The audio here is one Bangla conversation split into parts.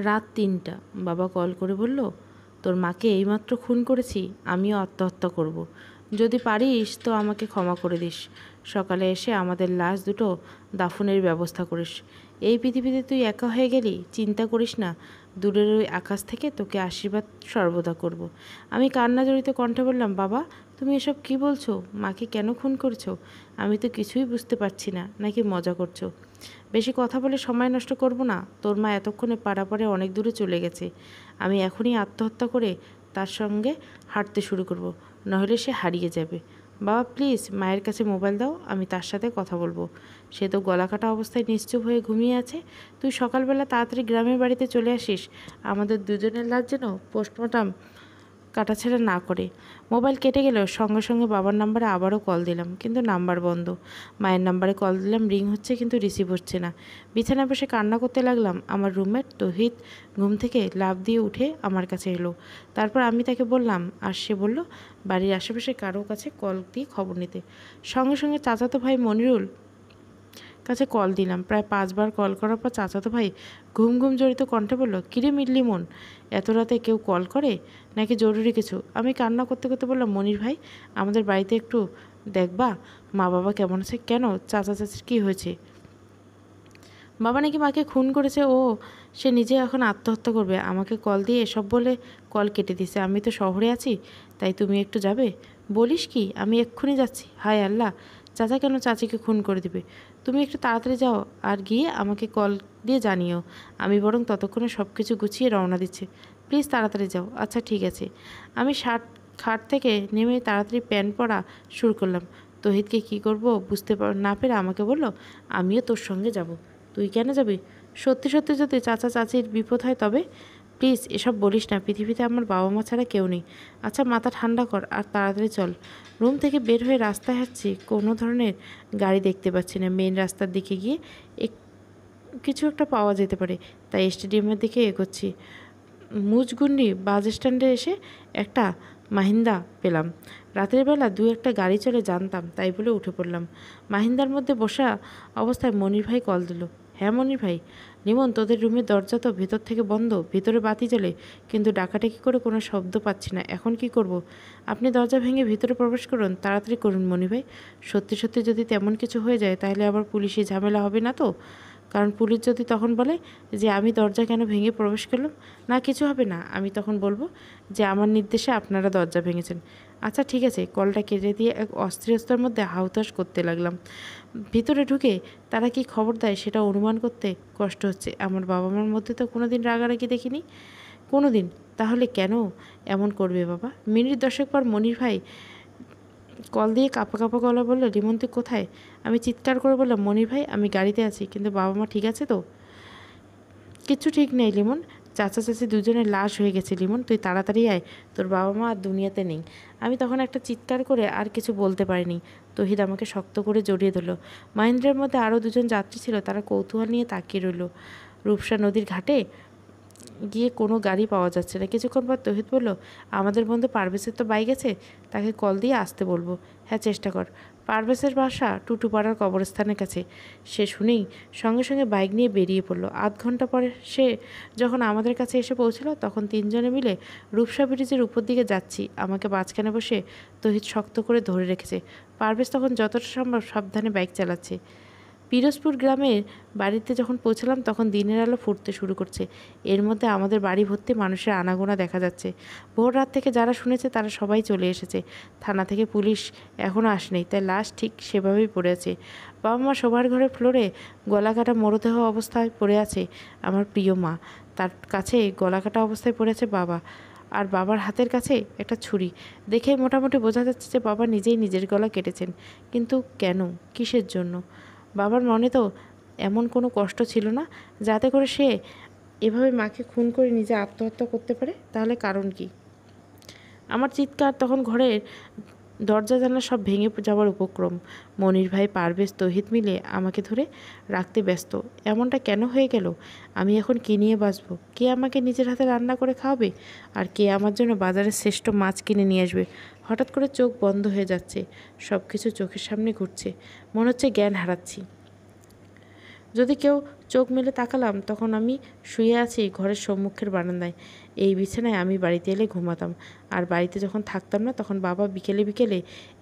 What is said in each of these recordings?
রাত ৩টা। বাবা কল করে বলল, তোর মাকে এইমাত্র খুন করেছি, আমিও আত্মহত্যা করব। যদি পারিস তো আমাকে ক্ষমা করে দিস। সকালে এসে আমাদের লাশ দুটো দাফনের ব্যবস্থা করিস। এই পৃথিবীতে তুই একা হয়ে গেলি, চিন্তা করিস না, দূরের ওই আকাশ থেকে তোকে আশীর্বাদ সর্বদা করব। আমি কান্না জড়িত কণ্ঠে বললাম, বাবা তুমি এসব কি বলছো? মাকে কেন খুন করছো? আমি তো কিছুই বুঝতে পারছি না, নাকি মজা করছো? বেশি কথা বলে সময় নষ্ট করব না। তোর মা এতক্ষণে পাড়াপাড়ে অনেক দূরে চলে গেছে। আমি এখনই আত্মহত্যা করে তার সঙ্গে হাঁটতে শুরু করব, নাহলে সে হারিয়ে যাবে। বাবা প্লিজ মায়ের কাছে মোবাইল দাও, আমি তার সাথে কথা বলবো। সে তো গলা কাটা অবস্থায় নিশ্চুপ হয়ে ঘুমিয়ে আছে। তুই সকালবেলা তাড়াতাড়ি গ্রামের বাড়িতে চলে আসিস, আমাদের দুজনের লাশ যেন পোস্টমর্টম কাটাছেড়া না করে। মোবাইল কেটে গেলেও সঙ্গে সঙ্গে বাবার নাম্বারে আবারও কল দিলাম, কিন্তু নাম্বার বন্ধ। মায়ের নাম্বারে কল দিলাম, রিং হচ্ছে কিন্তু রিসিভ হচ্ছে না। বিছানায় বসে কান্না করতে লাগলাম। আমার রুমমেট তৌহিদ ঘুম থেকে লাফ দিয়ে উঠে আমার কাছে এলো। তারপর আমি তাকে বললাম, আর সে বলল বাড়ির আশেপাশে কারো কাছে কল দিয়ে খবর নিতে। সঙ্গে সঙ্গে চাচাতো ভাই মনিরুল কাছে কল দিলাম। প্রায় 5বার কল করার পর চাচাতো ভাই ঘুম ঘুম জড়িত কণ্ঠে বলল, কিরে মিডলি মন, এত রাতে কেউ কল করে নাকি জরুরি কিছু? আমি কান্না করতে করতে বললাম, মনির ভাই আমাদের বাড়িতে একটু দেখবা, মা বাবা কেমন আছে? কেন, চাচা চাচির কী হয়েছে? বাবা নাকি মাকে খুন করেছে, ও সে নিজে এখন আত্মহত্যা করবে। আমাকে কল দিয়ে এসব বলে কল কেটে দিছে। আমি তো শহরে আছি, তাই তুমি একটু যাবে? বলিস কি, আমি এক্ষুনি যাচ্ছি। হায় আল্লাহ, চাচা কেন চাচিকে খুন করে দিবে? তুমি একটু তাড়াতাড়ি যাও, আর গিয়ে আমাকে কল দিয়ে জানিও। আমি বরং ততক্ষণে সব কিছু গুছিয়ে রওনা দিচ্ছি। প্লিজ তাড়াতাড়ি যাও। আচ্ছা ঠিক আছে। আমি খাট থেকে নেমে তাড়াতাড়ি প্যান্ট পরা শুরু করলাম। তহিদকে কী করব বুঝতে না পেরে আমাকে বলল, আমিও তোর সঙ্গে যাব। তুই কেন যাবি? সত্যি সত্যি যদি চাচা চাচির বিপদ হয় তবে? প্লিজ এসব বলিস না, পৃথিবীতে আমার বাবা মা ছাড়া কেউ নেই। আচ্ছা মাথা ঠান্ডা কর আর তাড়াতাড়ি চল। রুম থেকে বের হয়ে রাস্তায় হাঁটছি, কোনো ধরনের গাড়ি দেখতে পাচ্ছি না। মেন রাস্তার দিকে গিয়ে কিছু একটা পাওয়া যেতে পারে, তাই স্টেডিয়ামের দিকে এগোচ্ছি। মুচগুন্ডি বাস স্ট্যান্ডে এসে একটা মাহিন্দা পেলাম। রাতের বেলা দু একটা গাড়ি চলে জানতাম, তাই বলে উঠে পড়লাম। মাহিন্দার মধ্যে বসা অবস্থায় মনির ভাই কল দিল। হ্যাঁ মনির ভাই। লিমন, তোদের রুমের দরজা তো ভেতর থেকে বন্ধ, ভেতরে বাতি জ্বলে, কিন্তু ডাকাডাকি করে কোনো শব্দ পাচ্ছি না। এখন কি করব? আপনি দরজা ভেঙে ভিতরে প্রবেশ করুন, তাড়াতাড়ি করুন মনির ভাই। সত্যি সত্যি যদি তেমন কিছু হয়ে যায় তাহলে আবার পুলিশি ঝামেলা হবে না তো? কারণ পুলিশ যদি তখন বলে যে আমি দরজা কেন ভেঙে প্রবেশ করলাম, না কিছু হবে না, আমি তখন বলবো যে আমার নির্দেশে আপনারা দরজা ভেঙেছেন। আচ্ছা ঠিক আছে। কলটা কেটে দিয়ে এক অস্থিরতার মধ্যে হাউতাস করতে লাগলাম। ভিতরে ঢুকে তারা কি খবর দেয় সেটা অনুমান করতে কষ্ট হচ্ছে। আমার বাবা মার মধ্যে তো কোনো দিন রাগারাগি দেখিনি, কোনো দিন। তাহলে কেন এমন করবে বাবা? মিনিট 10 পর মনির ভাই কল দিয়ে কাঁপা কাঁপা গলা বলল, রিমন তুই কোথায়? আমি চিৎকার করে বললাম, মনির ভাই আমি গাড়িতে আছি, কিন্তু বাবা মা ঠিক আছে তো? কিচ্ছু ঠিক নেই লিমন, চাচা চাচি দুজনের লাশ হয়ে গেছে। লিমন তুই তাড়াতাড়ি আয়, তোর বাবা মা আর দুনিয়াতে নেই। আমি তখন একটা চিৎকার করে আর কিছু বলতে পারিনি। তহিদ আমাকে শক্ত করে জড়িয়ে ধরল। মাহিন্দ্রার মধ্যে আরও দুজন যাত্রী ছিল, তারা কৌতূহল নিয়ে তাকিয়ে রইল। রূপসা নদীর ঘাটে গিয়ে কোনো গাড়ি পাওয়া যাচ্ছে না। কিছুক্ষণ পর তহিদ বলল, আমাদের বন্ধু পারভেজের তো বাইক আছে, তাকে কল দিয়ে আসতে বলবো। হ্যাঁ চেষ্টা কর। পারভেজের বাসা টুটুপাড়ার কবরস্থানের কাছে। সে শুনেই সঙ্গে সঙ্গে বাইক নিয়ে বেরিয়ে পড়ল। আধ ঘন্টা পরে সে যখন আমাদের কাছে এসে পৌঁছলো, তখন তিনজনে মিলে রূপসা ব্রিজের উপর দিকে যাচ্ছি। আমাকে মাঝখানে বসে তহিদ শক্ত করে ধরে রেখেছে। পারভেজ তখন যতটা সম্ভব সাবধানে বাইক চালাচ্ছে। পিরোজপুর গ্রামের বাড়িতে যখন পৌঁছলাম তখন দিনের আলো ফুটতে শুরু করছে। এর মধ্যে আমাদের বাড়ি ভর্তি মানুষের আনাগোনা দেখা যাচ্ছে। ভোর রাত থেকে যারা শুনেছে তারা সবাই চলে এসেছে। থানা থেকে পুলিশ এখনও আসেনি, তাই লাশ ঠিক সেভাবেই পড়ে আছে। বাবা মা শোবার ঘরে ফ্লোরে গলা কাটা মরদেহ অবস্থায় পড়ে আছে আমার প্রিয় মা। তার কাছে গলা কাটা অবস্থায় পড়ে আছে বাবা, আর বাবার হাতের কাছে একটা ছুরি। দেখে মোটামুটি বোঝা যাচ্ছে যে বাবা নিজেই নিজের গলা কেটেছেন। কিন্তু কেন, কিসের জন্য? বাবার মনে তো এমন কোনো কষ্ট ছিল না যাতে করে সে এভাবে মাকে খুন করে নিজে আত্মহত্যা করতে পারে। তাহলে কারণ কি? আমার চিৎকার তখন ঘরের দরজা জানলা সব ভেঙে যাওয়ার উপক্রম। মনির ভাই পারভেজ তহিদ মিলে আমাকে ধরে রাখতে ব্যস্ত। এমনটা কেন হয়ে গেল? আমি এখন কী নিয়ে বাঁচবো? কে আমাকে নিজের হাতে রান্না করে খাওয়াবে? আর কে আমার জন্য বাজারের শ্রেষ্ঠ মাছ কিনে নিয়ে আসবে? হঠাৎ করে চোখ বন্ধ হয়ে যাচ্ছে, সব কিছু চোখের সামনে ঘুরছে, মনে হচ্ছে জ্ঞান হারাচ্ছি। যদি কেউ চোখ মেলে তাকালাম, তখন আমি শুয়ে আছি ঘরের সম্মুখের বারান্দায়। এই বিছানায় আমি বাড়িতে এলে ঘুমাতাম, আর বাড়িতে যখন থাকতাম না তখন বাবা বিকেলে বিকেলে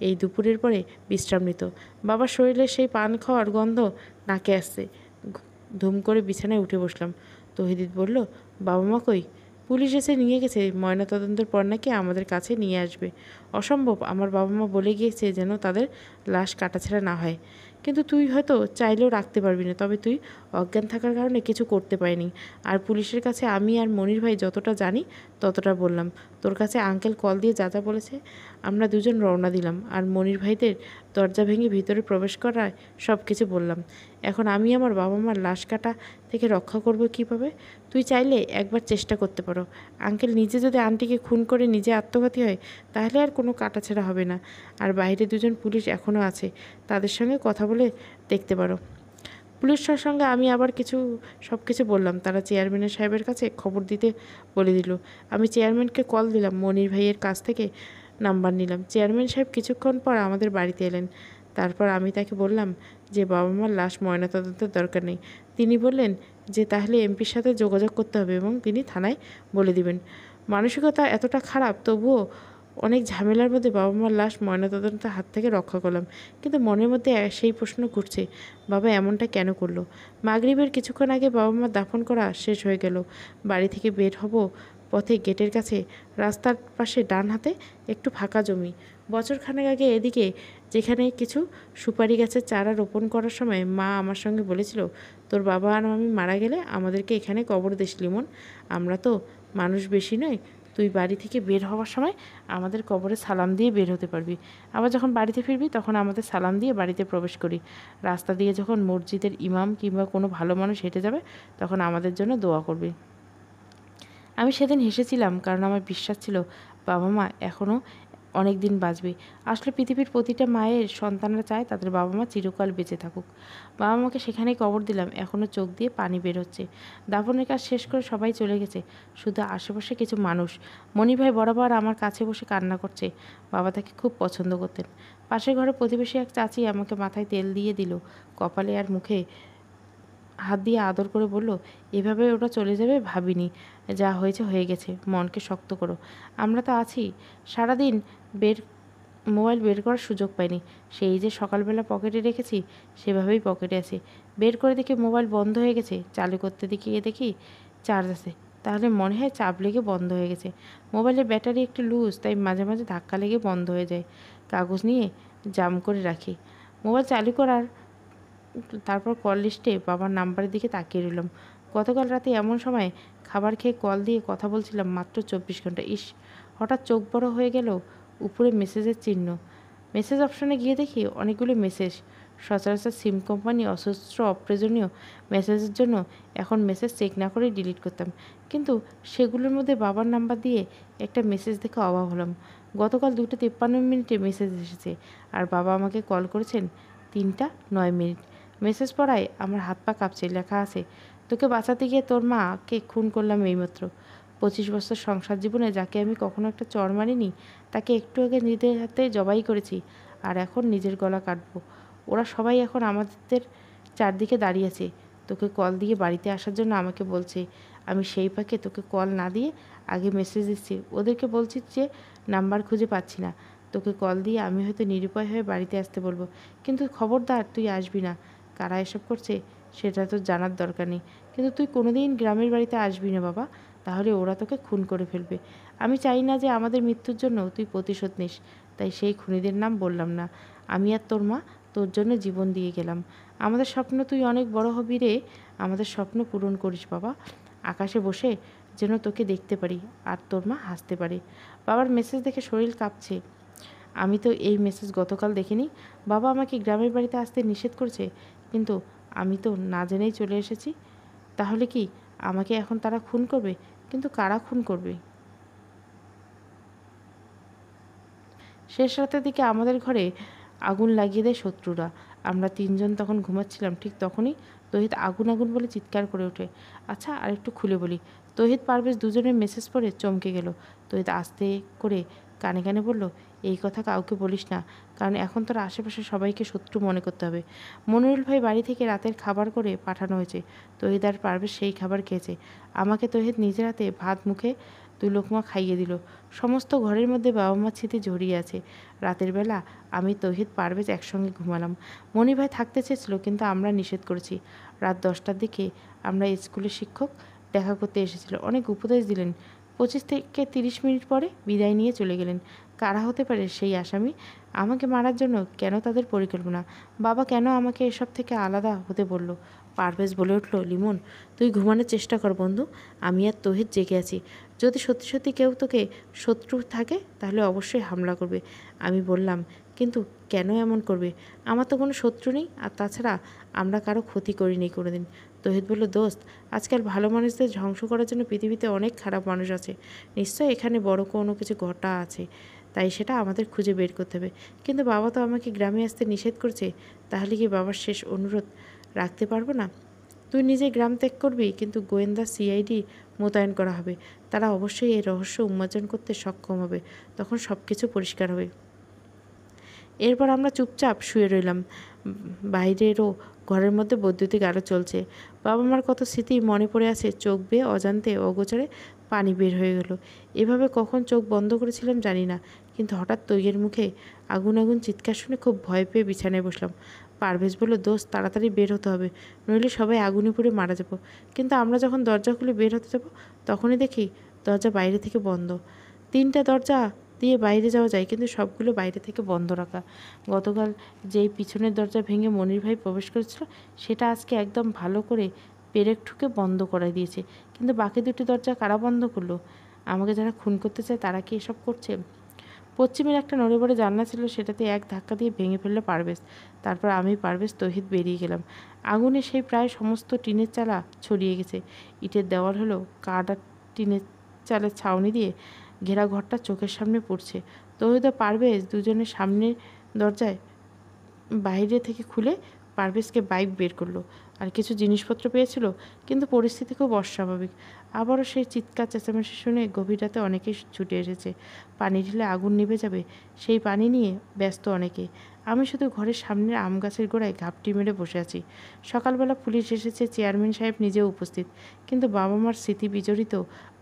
এই দুপুরের পরে বিশ্রাম নিত। বাবার শরীরে সেই পান খাওয়ার গন্ধ নাকে আসছে। ধুম করে বিছানায় উঠে বসলাম। তৌহিদ বলল, বাবা মা কই? পুলিশ এসে নিয়ে গেছে, ময়নাতদন্তের পর নাকি আমাদের কাছে নিয়ে আসবে। অসম্ভব, আমার বাবা মা বলে গিয়েছে যেন তাদের লাশ কাটাছেঁড়া না হয়। কিন্তু তুই হয়তো চাইলেও রাখতে পারবি না, তবে তুই অজ্ঞান থাকার কারণে কিছু করতে পারিনি। আর পুলিশের কাছে আমি আর মনির ভাই যতটা জানি ততটা বললাম। তোর কাছে আঙ্কেল কল দিয়ে যা যা বলেছে আমরা দুজন রওনা দিলাম, আর মনির ভাইদের দরজা ভেঙে ভিতরে প্রবেশ করায় সব কিছু বললাম। এখন আমি আমার বাবা মার লাশ কাটা থেকে রক্ষা করব কীভাবে? তুই চাইলে একবার চেষ্টা করতে পারো। আঙ্কেল নিজে যদি আন্টিকে খুন করে নিজে আত্মঘাতী হয় তাহলে আর কোনো কাটাছেঁড়া হবে না। আর বাইরে দুজন পুলিশ এখনও আছে, তাদের সঙ্গে কথা বলে দেখতে পারো। পুলিশের সঙ্গে আমি আবার সব কিছু বললাম। তারা চেয়ারম্যানের সাহেবের কাছে খবর দিতে বলে দিল। আমি চেয়ারম্যানকে কল দিলাম, মনির ভাইয়ের কাছ থেকে নাম্বার নিলাম। চেয়ারম্যান সাহেব কিছুক্ষণ পর আমাদের বাড়িতে এলেন। তারপর আমি তাকে বললাম যে বাবা মার লাশ ময়নাতদন্তের দরকার নেই। তিনি বললেন যে তাহলে এমপির সাথে যোগাযোগ করতে হবে এবং তিনি থানায় বলে দিবেন। মানসিকতা এতটা খারাপ, তবুও অনেক ঝামেলার মধ্যে বাবা মার লাশ ময়নাতদন্তের হাত থেকে রক্ষা করলাম। কিন্তু মনের মধ্যে সেই প্রশ্ন ঘুরছে, বাবা এমনটা কেন করলো? মাগরিবের কিছুক্ষণ আগে বাবা মা দাফন করা শেষ হয়ে গেল। বাড়ি থেকে বের হব পথে গেটের কাছে রাস্তার পাশে ডান হাতে একটু ফাঁকা জমি। বছরখানেক আগে এদিকে যেখানে কিছু সুপারি গাছের চারা রোপণ করার সময় মা আমার সঙ্গে বলেছিল, তোর বাবা আর আমি মারা গেলে আমাদেরকে এখানে কবর দিস লিমন। আমরা তো মানুষ বেশি নয়, তুই বাড়ি থেকে বের হওয়ার সময় আমাদের কবরে সালাম দিয়ে বের হতে পারবি। আবার যখন বাড়িতে ফিরবি তখন আমাদের সালাম দিয়ে বাড়িতে প্রবেশ করি। রাস্তা দিয়ে যখন মসজিদের ইমাম কিংবা কোনো ভালো মানুষ হেঁটে যাবে তখন আমাদের জন্য দোয়া করবি। আমি সেদিন হেসেছিলাম, কারণ আমার বিশ্বাস ছিল বাবা মা এখনও অনেক দিন বাঁচবে। আসলে পৃথিবীর প্রতিটা মায়ের সন্তানরা চায় তাদের বাবা মা চিরকাল বেঁচে থাকুক। বাবা মাকে সেখানেই কবর দিলাম। এখনও চোখ দিয়ে পানি বের হচ্ছে। দাফনের কাজ শেষ করে সবাই চলে গেছে, শুধু আশেপাশে কিছু মানুষ। মনি ভাই বরাবর আমার কাছে বসে কান্না করছে। বাবা তাকে খুব পছন্দ করতেন। পাশের ঘরে প্রতিবেশী এক চাচি আমাকে মাথায় তেল দিয়ে দিল, কপালে আর মুখে হাত দিয়ে আদর করে বলল, এভাবে ওটা চলে যাবে ভাবিনি। যা হয়েছে হয়ে গেছে, মনকে শক্ত করো। আমরা তো আছি। সারাদিন মোবাইল বের করার সুযোগ পাইনি। সেই যে সকালবেলা পকেটে রেখেছি সেভাবেই পকেটে আছে। বের করে দেখি মোবাইল বন্ধ হয়ে গেছে। চালু করতে দেখি চার্জ আছে। তাহলে মনে হয় চাপ লেগে বন্ধ হয়ে গেছে। মোবাইলের ব্যাটারি একটু লুজ, তাই মাঝে মাঝে ধাক্কা লেগে বন্ধ হয়ে যায়। কাগজ নিয়ে জাম করে রাখি। মোবাইল চালু করার তারপর কল লিস্টে বাবার নাম্বারের দিকে তাকিয়ে রইলাম। গতকাল রাতে এমন সময় খাবার খেয়ে কল দিয়ে কথা বলছিলাম, মাত্র 24 ঘন্টা। হঠাৎ চোখ বড় হয়ে গেল। উপরে মেসেজের চিহ্ন। মেসেজ অপশনে গিয়ে দেখি অনেকগুলো মেসেজ। সচরাচর সিম কোম্পানি অজস্র অপ্রয়োজনীয় মেসেজের জন্য এখন মেসেজ চেক না করেই ডিলিট করতাম, কিন্তু সেগুলোর মধ্যে বাবার নাম্বার দিয়ে একটা মেসেজ দেখে অবাক হলাম। গতকাল 2:53 মেসেজ এসেছে, আর বাবা আমাকে কল করেছেন 3:09। মেসেজ পড়ায় আমার হাত পা কাঁপছে। লেখা আছে, তোকে বাঁচাতে গিয়ে তোর মাকে খুন করলাম এইমাত্র। 25 বছর সংসার জীবনে যাকে আমি কখনো একটা চড় মারিনি, তাকে একটু আগে নিজের হাতে জবাই করেছি, আর এখন নিজের গলা কাটবো। ওরা সবাই এখন আমাদের চারদিকে দাঁড়িয়ে আছে। তোকে কল দিয়ে বাড়িতে আসার জন্য আমাকে বলছে। আমি সেই ফাঁকে তোকে কল না দিয়ে আগে মেসেজ দিচ্ছি। ওদেরকে বলছি যে নাম্বার খুঁজে পাচ্ছি না। তোকে কল দিয়ে আমি হয়তো নিরুপায় হয়ে বাড়িতে আসতে বলবো, কিন্তু খবরদার তুই আসবি না। কারা এসব করছে সেটা তো জানার দরকার নেই, কিন্তু তুই কোনোদিন গ্রামের বাড়িতে আসবি না বাবা, তাহলে ওরা তোকে খুন করে ফেলবে। আমি চাই না যে আমাদের মৃত্যুর জন্য তুই প্রতিশোধ নিস, তাই সেই খুনিদের নাম বললাম না। আমি আর তোর মা তোর জন্য জীবন দিয়ে গেলাম। আমাদের স্বপ্ন তুই অনেক বড় হবি রে। আমাদের স্বপ্ন পূরণ করিস বাবা। আকাশে বসে যেন তোকে দেখতে পারি আর তোর মা হাসতে পারে। বাবার মেসেজ দেখে শরীর কাঁপছে। আমি তো এই মেসেজ গতকাল দেখিনি। বাবা আমাকে গ্রামের বাড়িতে আসতে নিষেধ করেছে, কিন্তু আমি তো না জেনেই চলে এসেছি। তাহলে কি আমাকে এখন তারা খুন করবে? কিন্তু কারা খুন করবে? শেষ রাতের দিকে আমাদের ঘরে আগুন লাগিয়ে দেয় শত্রুরা। আমরা তিনজন তখন ঘুমাচ্ছিলাম। ঠিক তখনই তহিদ আগুন আগুন বলে চিৎকার করে ওঠে। আচ্ছা, আর একটু খুলে বলি। তহিদ পারভেজ দুজনের মেসেজ পড়ে চমকে গেল। তহিদ আস্তে করে কানে কানে বলল, এই কথা কাউকে বলিস না, কারণ এখন তোর আশেপাশে সবাইকে শত্রু মনে করতে হবে। মনিরুল ভাই বাড়ি থেকে রাতের খাবার করে পাঠানো হয়েছে। তহিদ আর পারভেজ সেই খাবার খেয়েছে। আমাকে তহিদ নিজের হাতে ভাত মুখে 2 লোকমা খাইয়ে দিল। সমস্ত ঘরের মধ্যে বাবা মার স্মৃতি জড়িয়ে আছে। রাতের বেলা আমি, তহিদ, পারভেজ একসঙ্গে ঘুমালাম। মনি ভাই থাকতে চেয়েছিল, কিন্তু আমরা নিষেধ করেছি। রাত 10টার দিকে আমরা স্কুলের শিক্ষক দেখা করতে এসেছিল। অনেক উপদেশ দিলেন। 25 থেকে 30 মিনিট পরে বিদায় নিয়ে চলে গেলেন। কারা হতে পারে সেই আসামি? আমাকে মারার জন্য কেন তাদের পরিকল্পনা? বাবা কেন আমাকে এসব থেকে আলাদা হতে বলল? পারভেজ বলে উঠল, লিমন, তুই ঘুমানোর চেষ্টা কর বন্ধু। আমি আর তহিদ জেগে আছি। যদি সত্যি সত্যি কেউ তোকে শত্রু থাকে তাহলে অবশ্যই হামলা করবে। আমি বললাম, কিন্তু কেন এমন করবে? আমার তো কোনো শত্রু নেই, আর তাছাড়া আমরা কারো ক্ষতি করিনি কোনোদিন। তহিদ বলল, দোস্ত, আজকাল ভালো মানুষদের ধ্বংস করার জন্য পৃথিবীতে অনেক খারাপ মানুষ আছে। নিশ্চয় এখানে বড় কোনো কিছু ঘটা আছে, তাই সেটা আমাদের খুঁজে বের করতে হবে। কিন্তু বাবা তো আমাকে গ্রামে আসতে নিষেধ করছে। তাহলে কি বাবার শেষ অনুরোধ রাখতে পারবো না? তুই নিজে গ্রাম ত্যাগ করবি, কিন্তু গোয়েন্দা সিআইডি মোতায়েন করা হবে। তারা অবশ্যই এই রহস্য উন্মোচন করতে সক্ষম হবে। তখন সব কিছু পরিষ্কার হবে। এরপর আমরা চুপচাপ শুয়ে রইলাম। বাইরেরও ঘরের মধ্যে বৈদ্যুতিক আলো চলছে। বাবা মার কত স্মৃতি মনে পড়ে আছে। চোখ বেয়ে অজান্তে অগোচরে পানি বের হয়ে গেল। এভাবে কখন চোখ বন্ধ করেছিলাম জানি না, কিন্তু হঠাৎ তৈয়ের মুখে আগুন আগুন চিৎকার শুনে খুব ভয় পেয়ে বিছানায় বসলাম। পারভেজ বলল, দোস্ত, তাড়াতাড়ি বের হতে হবে, নইলে সবাই আগুনে পুড়ে মারা যাব। কিন্তু আমরা যখন দরজা খুলে বের হতে যাব, তখনই দেখি দরজা বাইরে থেকে বন্ধ। 3টা দরজা দিয়ে বাইরে যাওয়া যায়, কিন্তু সবগুলো বাইরে থেকে বন্ধ রাখা। গতকাল যেই পিছনের দরজা ভেঙে মনির ভাই প্রবেশ করেছিল, সেটা আজকে একদম ভালো করে পেরেক ঠুকে বন্ধ করে দিয়েছে। কিন্তু বাকি 2টি দরজা কারা বন্ধ করলো? আমাকে যারা খুন করতে চায় তারা কি এসব করছে? পশ্চিমের একটা নড়ে বড়ে জানলা ছিল, সেটাতে এক ধাক্কা দিয়ে ভেঙে ফেললো পারভেজ। তারপর আমি, পারভেজ, তহিদ বেরিয়ে গেলাম। আগুনে সেই প্রায় সমস্ত টিনের চালা ছড়িয়ে গেছে। ইটের দেওয়াল হলো কাঠ আর টিনের চালের ছাউনি দিয়ে ঘেরা ঘরটা চোখের সামনে পড়ছে। তহিদ ও পারভেজ দুজনের সামনের দরজায় বাইরে থেকে খুলে পারভেজকে বাইক বের করলো, আর কিছু জিনিসপত্র পেয়েছিল। কিন্তু পরিস্থিতি খুব অস্বাভাবিক। আবারও সেই চিৎকার চেঁচামেচি শুনে গভীর রাতে অনেকেই ছুটে এসেছে। পানি ঢেলে আগুন নিভে যাবে, সেই পানি নিয়ে ব্যস্ত অনেকে। আমি শুধু ঘরের সামনের আম গাছের গোড়ায় ঘাপটি মেরে বসে আছি। সকালবেলা পুলিশ এসেছে, চেয়ারম্যান সাহেব নিজেও উপস্থিত, কিন্তু বাবা মার স্মৃতি বিজড়িত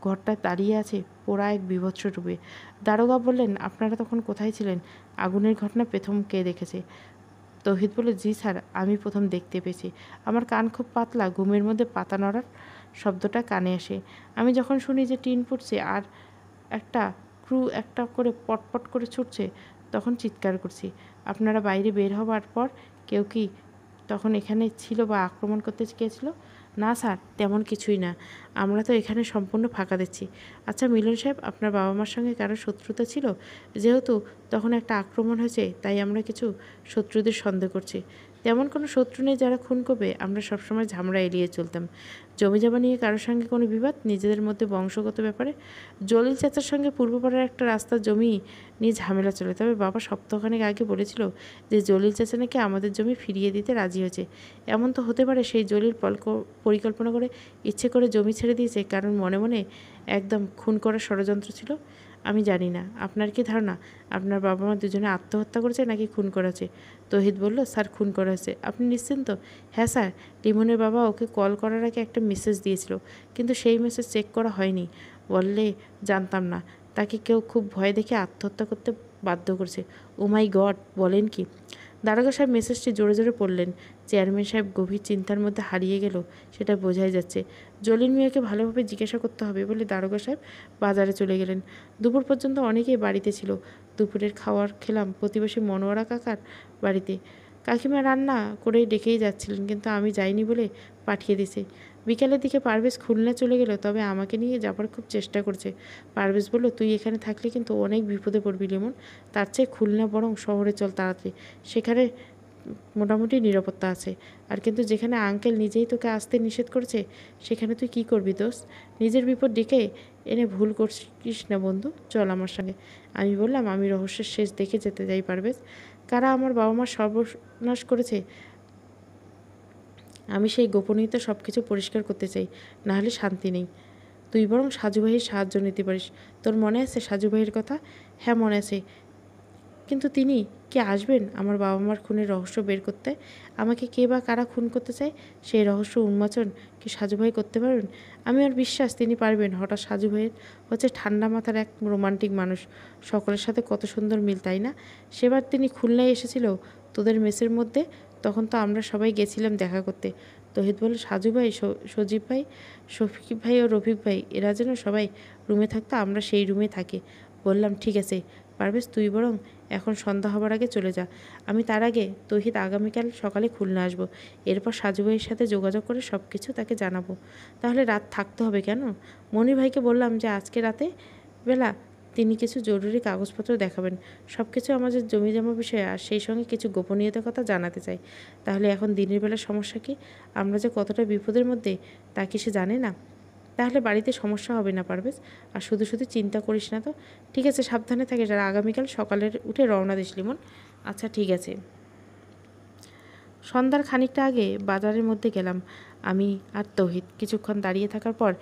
ঘরটা দাঁড়িয়ে আছে পোড়া এক বীভৎস রূপে। দারোগা বললেন, আপনারা তখন কোথায় ছিলেন? আগুনের ঘটনা প্রথম কে দেখেছে? তৌহিদ বলে, জি স্যার, আমি প্রথম দেখতে পেয়েছি। আমার কান খুব পাতলা, ঘুমের মধ্যে পাতা নড়ার শব্দটা কানে আসে। আমি যখন শুনি যে টিন ফুটছে আর একটা ক্রু একটা করে পটপট করে ছুটছে, তখন চিৎকার করছি। আপনারা বাইরে বের হবার পর কেউ কি তখন এখানে ছিল বা আক্রমণ করতে গিয়েছিল? না স্যার, তেমন কিছুই না। আমরা তো এখানে সম্পূর্ণ ফাঁকা দিচ্ছি। আচ্ছা মিলন সাহেব, আপনার বাবা মার সঙ্গে কারো শত্রুতা ছিল? যেহেতু তখন একটা আক্রমণ হয়েছে, তাই আমরা কিছু শত্রুদের সন্দেহ করছি। তেমন কোনো শত্রু নেই যারা খুন করবে। আমরা সবসময় ঝামেলা এড়িয়ে চলতাম। জমি জমা নিয়ে কারোর সঙ্গে কোনো বিবাদ, নিজেদের মধ্যে বংশগত ব্যাপারে জলিল চাচার সঙ্গে পূর্বপাড়ার একটা রাস্তার জমি নিয়ে ঝামেলা চলে। তবে বাবা সপ্তাহখানেক আগে বলেছিল যে জলিল চাচা নাকি আমাদের জমি ফিরিয়ে দিতে রাজি হয়েছে। এমন তো হতে পারে সেই জলিল পরিকল্পনা করে ইচ্ছে করে জমি ছেড়ে দিয়েছে, কারণ মনে মনে একদম খুন করার ষড়যন্ত্র ছিল। আমি জানি না, আপনার কি ধারণা আপনার বাবা মা দুজনে আত্মহত্যা করেছে নাকি খুন করেছে? তহিদ বলল, স্যার, খুন করেছে। আপনি নিশ্চিন্ত? হ্যাঁ স্যার, লিমনের বাবা ওকে কল করার আগে একটা মেসেজ দিয়েছিল, কিন্তু সেই মেসেজ চেক করা হয়নি। বললে জানতাম না তাকে কেউ খুব ভয় দেখে আত্মহত্যা করতে বাধ্য করছে। ও মাই গড, বলেন কি? দারোগা সাহেব মেসেজটি জোরে জোরে পড়লেন। চেয়ারম্যান সাহেব গভীর চিন্তার মধ্যে হারিয়ে গেল, সেটা বোঝাই যাচ্ছে। জলিল মিয়াকে ভালোভাবে জিজ্ঞাসা করতে হবে বলে দারোগা সাহেব বাজারে চলে গেলেন। দুপুর পর্যন্ত অনেকেই বাড়িতে ছিল। দুপুরের খাবার খেলাম প্রতিবেশী মনোয়ারা কাকার বাড়িতে। কাকিমা রান্না করে ডেকেই যাচ্ছিলেন, কিন্তু আমি যাইনি বলে পাঠিয়ে দিছে। বিকালের দিকে পারভেজ খুলনা চলে গেল, তবে আমাকে নিয়ে যাবার খুব চেষ্টা করছে। পারভেজ বলল, তুই এখানে থাকলে কিন্তু অনেক বিপদে পড়বি লিমন। তার চেয়ে খুলনা বরং শহরে চল তাড়াতাড়ি, সেখানে মোটামুটি নিরাপত্তা আছে। আর কিন্তু যেখানে আঙ্কেল নিজেই তোকে আসতে নিষেধ করছে, সেখানে তুই কী করবি দোস্ত? নিজের বিপদ ডেকে এনে ভুল করছিস না বন্ধু, চল আমার সঙ্গে। আমি বললাম, আমি রহস্যের শেষ দেখে যেতে যাই পারভেজ। কারা আমার বাবা মার সর্বনাশ করেছে আমি সেই গোপনীয়তা সব কিছু পরিষ্কার করতে চাই, না হলে শান্তি নেই। তুই বরং সাজু ভাইয়ের সাহায্য নিতে পারিস। তোর মনে আছে সাজু ভাইয়ের কথা? হ্যাঁ মনে আছে, কিন্তু তিনি কি আসবেন আমার বাবা মার খুনের রহস্য বের করতে? আমাকে কে বা কারা খুন করতে চায় সেই রহস্য উন্মোচন কি সাজু ভাই করতে পারবেন? আমি আর বিশ্বাস তিনি পারবেন। হঠাৎ সাজু ভাইয়ের হচ্ছে ঠান্ডা মাথার এক রোমান্টিক মানুষ, সকলের সাথে কত সুন্দর মিল, তাই না? সেবার তিনি খুলনায় এসেছিল তোদের মেসের মধ্যে, তখন তো আমরা সবাই গেছিলাম দেখা করতে। তহিদ বলল, সাজু ভাই, সজীব ভাই, শফিক ভাই ও রফিক ভাই এরা যেন সবাই রুমে থাকতো, আমরা সেই রুমে থাকি। বললাম, ঠিক আছে পারভেজ, তুই বরং এখন সন্ধ্যা হবার আগে চলে যা। আমি তার আগে তৌহিদ আগামীকাল সকালে খুলনা আসবো। এরপর সাজু ভাইয়ের সাথে যোগাযোগ করে সব কিছু তাকে জানাবো। তাহলে রাত থাকতে হবে কেন? মনির ভাইকে বললাম যে আজকে রাতে বেলা তিনি কিছু জরুরি কাগজপত্র দেখাবেন, সব কিছু আমাদের জমি জমা বিষয়ে, আর সেই সঙ্গে কিছু গোপনীয়তার কথা জানাতে চাই। তাহলে এখন দিনের বেলা সমস্যা কি? আমরা যে কতটা বিপদের মধ্যে তা কি সে জানে না? তাহলে বাড়িতে সমস্যা হবে না পারভেজ। আর শুধু শুধু চিন্তা করিস না তো। ঠিক আছে, সাবধানে থাকিস, আর আগামীকাল সকালের উঠে রওনা দিস লিমন। আচ্ছা ঠিক আছে। সন্ধ্যার খানিকটা আগে বাজারের মধ্যে গেলাম আমি আর তৌহিদ। কিছুক্ষণ দাঁড়িয়ে থাকার পর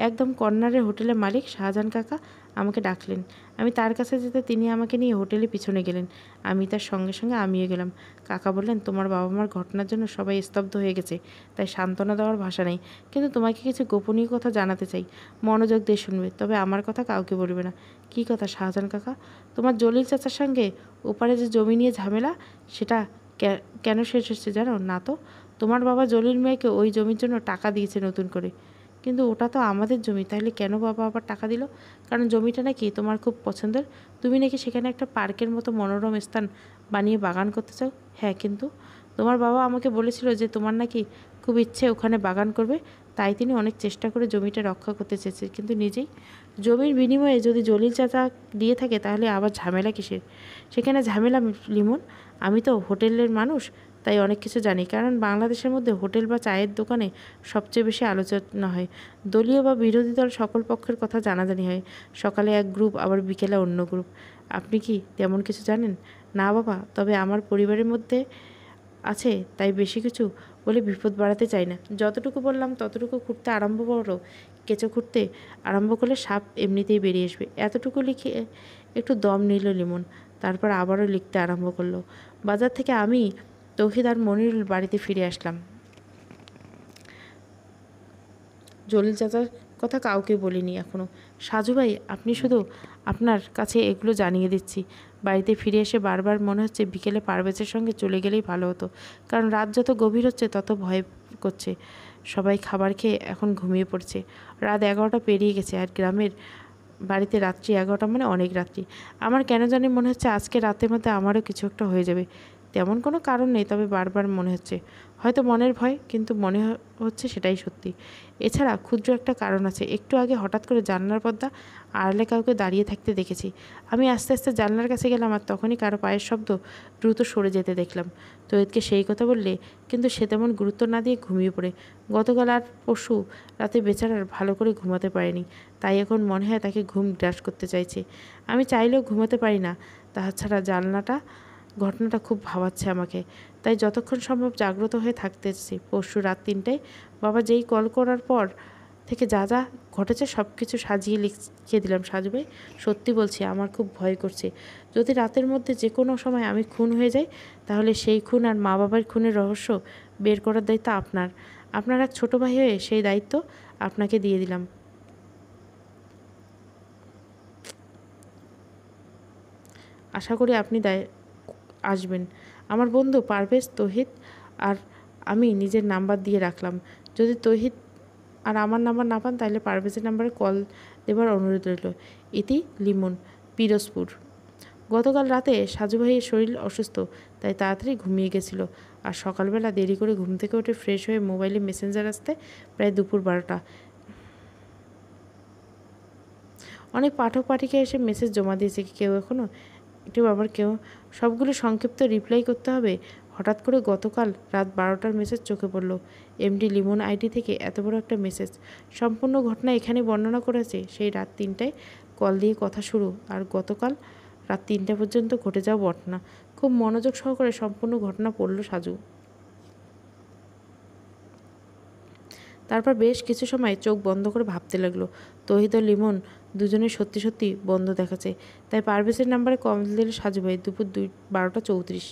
একদম কর্নারের হোটেলের মালিক শাহজাহান কাকা আমাকে ডাকলেন। আমি তার কাছে যেতে তিনি আমাকে নিয়ে হোটেলে পিছনে গেলেন। আমি তার সঙ্গে সঙ্গে আমিও গেলাম। কাকা বললেন, তোমার বাবা মার ঘটনার জন্য সবাই স্তব্ধ হয়ে গেছে, তাই সান্ত্বনা দেওয়ার ভাষা নেই, কিন্তু তোমাকে কিছু গোপনীয় কথা জানাতে চাই। মনোযোগ দিয়ে শুনবে, তবে আমার কথা কাউকে বলবে না। কী কথা শাহজাহান কাকা? তোমার জলিল চাচার সঙ্গে ওপারে যে জমি নিয়ে ঝামেলা, সেটা কেন শেষ হচ্ছে জানো না? তো তোমার বাবা জলিল মেয়েকে ওই জমির জন্য টাকা দিয়েছে নতুন করে। কিন্তু ওটা তো আমাদের জমি, তাহলে কেন বাবা আবার টাকা দিল? কারণ জমিটা নাকি তোমার খুব পছন্দের, তুমি নাকি সেখানে একটা পার্কের মতো মনোরম স্থান বানিয়ে বাগান করতে চাও। হ্যাঁ, কিন্তু তোমার বাবা আমাকে বলেছিল যে তোমার নাকি খুব ইচ্ছে ওখানে বাগান করবে, তাই তিনি অনেক চেষ্টা করে জমিটা রক্ষা করতে চেয়েছে, কিন্তু নিজেই। জমির বিনিময়ে যদি জলিল চাচা দিয়ে থাকে তাহলে আবার ঝামেলা কিসের? সেখানে ঝামেলা লিমন, আমি তো হোটেলের মানুষ, তাই অনেক কিছু জানি। কারণ বাংলাদেশের মধ্যে হোটেল বা চায়ের দোকানে সবচেয়ে বেশি আলোচনা হয়। দলীয় বা বিরোধী দল সকল পক্ষের কথা জানাজানি হয়। সকালে এক গ্রুপ, আবার বিকেলে অন্য গ্রুপ। আপনি কি তেমন কিছু জানেন? না বাবা, তবে আমার পরিবারের মধ্যে আছে, তাই বেশি কিছু বলে বিপদ বাড়াতে চাই না। যতটুকু বললাম ততটুকু খুঁড়তে আরম্ভ করো। কেঁচো খুঁড়তে আরম্ভ করলে সাপ এমনিতেই বেরিয়ে আসবে। এতটুকু লিখে একটু দম নিল লিমন, তারপর আবারও লিখতে আরম্ভ করলো। বাজার থেকে আমি, তৌহিদ আর মনিরুল বাড়িতে ফিরে আসলাম। জলিল চাচার কথা কাউকে বলিনি এখনও। সাজু ভাই, আপনি শুধু আপনার কাছে এগুলো জানিয়ে দিচ্ছি। বাড়িতে ফিরে এসে বারবার মনে হচ্ছে বিকেলে পারভেজের সঙ্গে চলে গেলেই ভালো হতো, কারণ রাত যত গভীর হচ্ছে তত ভয় করছে। সবাই খাবার খেয়ে এখন ঘুমিয়ে পড়ছে। রাত 11টা পেরিয়ে গেছে, আর গ্রামের বাড়িতে রাত্রি 11টা মানে অনেক রাত্রি। আমার কেন জানি মনে হচ্ছে আজকে রাতের মধ্যে আমারও কিছু একটা হয়ে যাবে। তেমন কোনো কারণ নেই, তবে বারবার মনে হচ্ছে। হয়তো মনের ভয়, কিন্তু মনে হচ্ছে সেটাই সত্যি। এছাড়া ক্ষুদ্র একটা কারণ আছে। একটু আগে হঠাৎ করে জানলার পর্দা আড়ালে কাউকে দাঁড়িয়ে থাকতে দেখেছি। আমি আস্তে আস্তে জানলার কাছে গেলাম, আর তখনই কারো পায়ের শব্দ দ্রুত সরে যেতে দেখলাম। তৈয়দকে সেই কথা বললে, কিন্তু সে তেমন গুরুত্ব না দিয়ে ঘুমিয়ে পড়ে। গতকাল আর পরশু রাতে বেচারার ভালো করে ঘুমাতে পারেনি, তাই এখন মনে হয় তাকে ঘুম গ্রাস করতে চাইছে। আমি চাইলেও ঘুমাতে পারি না। তাছাড়া ঘটনাটা খুব ভাবাচ্ছে আমাকে, তাই যতক্ষণ সম্ভব জাগ্রত হয়ে থাকতেছি। পরশু রাত 3টায় বাবা যেই কল করার পর থেকে যা যা ঘটেছে সব কিছু সাজিয়ে লিখে দিলাম। সাজু ভাই, সত্যি বলছি, আমার খুব ভয় করছে। যদি রাতের মধ্যে যে কোনো সময় আমি খুন হয়ে যাই, তাহলে সেই খুন আর মা বাবার খুনের রহস্য বের করার দায়িত্ব আপনার। আপনার এক ছোটো ভাই হয়ে সেই দায়িত্ব আপনাকে দিয়ে দিলাম। আশা করি আপনি আসবেন। আমার বন্ধু পারভেজ, তৌহিদ আর আমি নিজের নাম্বার দিয়ে রাখলাম। যদি তৌহিদ আর আমার নাম্বার না পান, তাহলে পারভেজের নাম্বারে কল দেবার অনুরোধ রইল। ইতি লিমন, পিরোজপুর। গতকাল রাতে সাজু ভাইয়ের শরীর অসুস্থ, তাই তাড়াতাড়ি ঘুমিয়ে গেছিল, আর সকালবেলা দেরি করে ঘুম থেকে উঠে ফ্রেশ হয়ে মোবাইলে মেসেঞ্জার আসতে প্রায় দুপুর 12টা। অনেক পাঠক পাঠিকা এসে মেসেজ জমা দিয়েছে, কেউ এখনও একটু, আবার কেউ সবগুলো সংক্ষিপ্ত রিপ্লাই করতে হবে। হঠাৎ করে গতকাল রাত 12টার মেসেজ চোখে পড়ল। এমডি লিমন আইডি থেকে এত বড় একটা মেসেজ। সম্পূর্ণ ঘটনা এখানে বর্ণনা করেছে। সেই রাত 3টায় কল দিয়ে কথা শুরু, আর গতকাল রাত 3টা পর্যন্ত ঘটে যাওয়া ঘটনা। খুব মনোযোগ সহকারে সম্পূর্ণ ঘটনা পড়ল সাজু। তারপর বেশ কিছু সময় চোখ বন্ধ করে ভাবতে লাগলো। তহিদ ও লিমন দুজনেই সত্যি সত্যি বন্ধ দেখাচ্ছে। তাই পারভেজের নাম্বারে কল দিল সাজু ভাই দুপুর 12টা 34।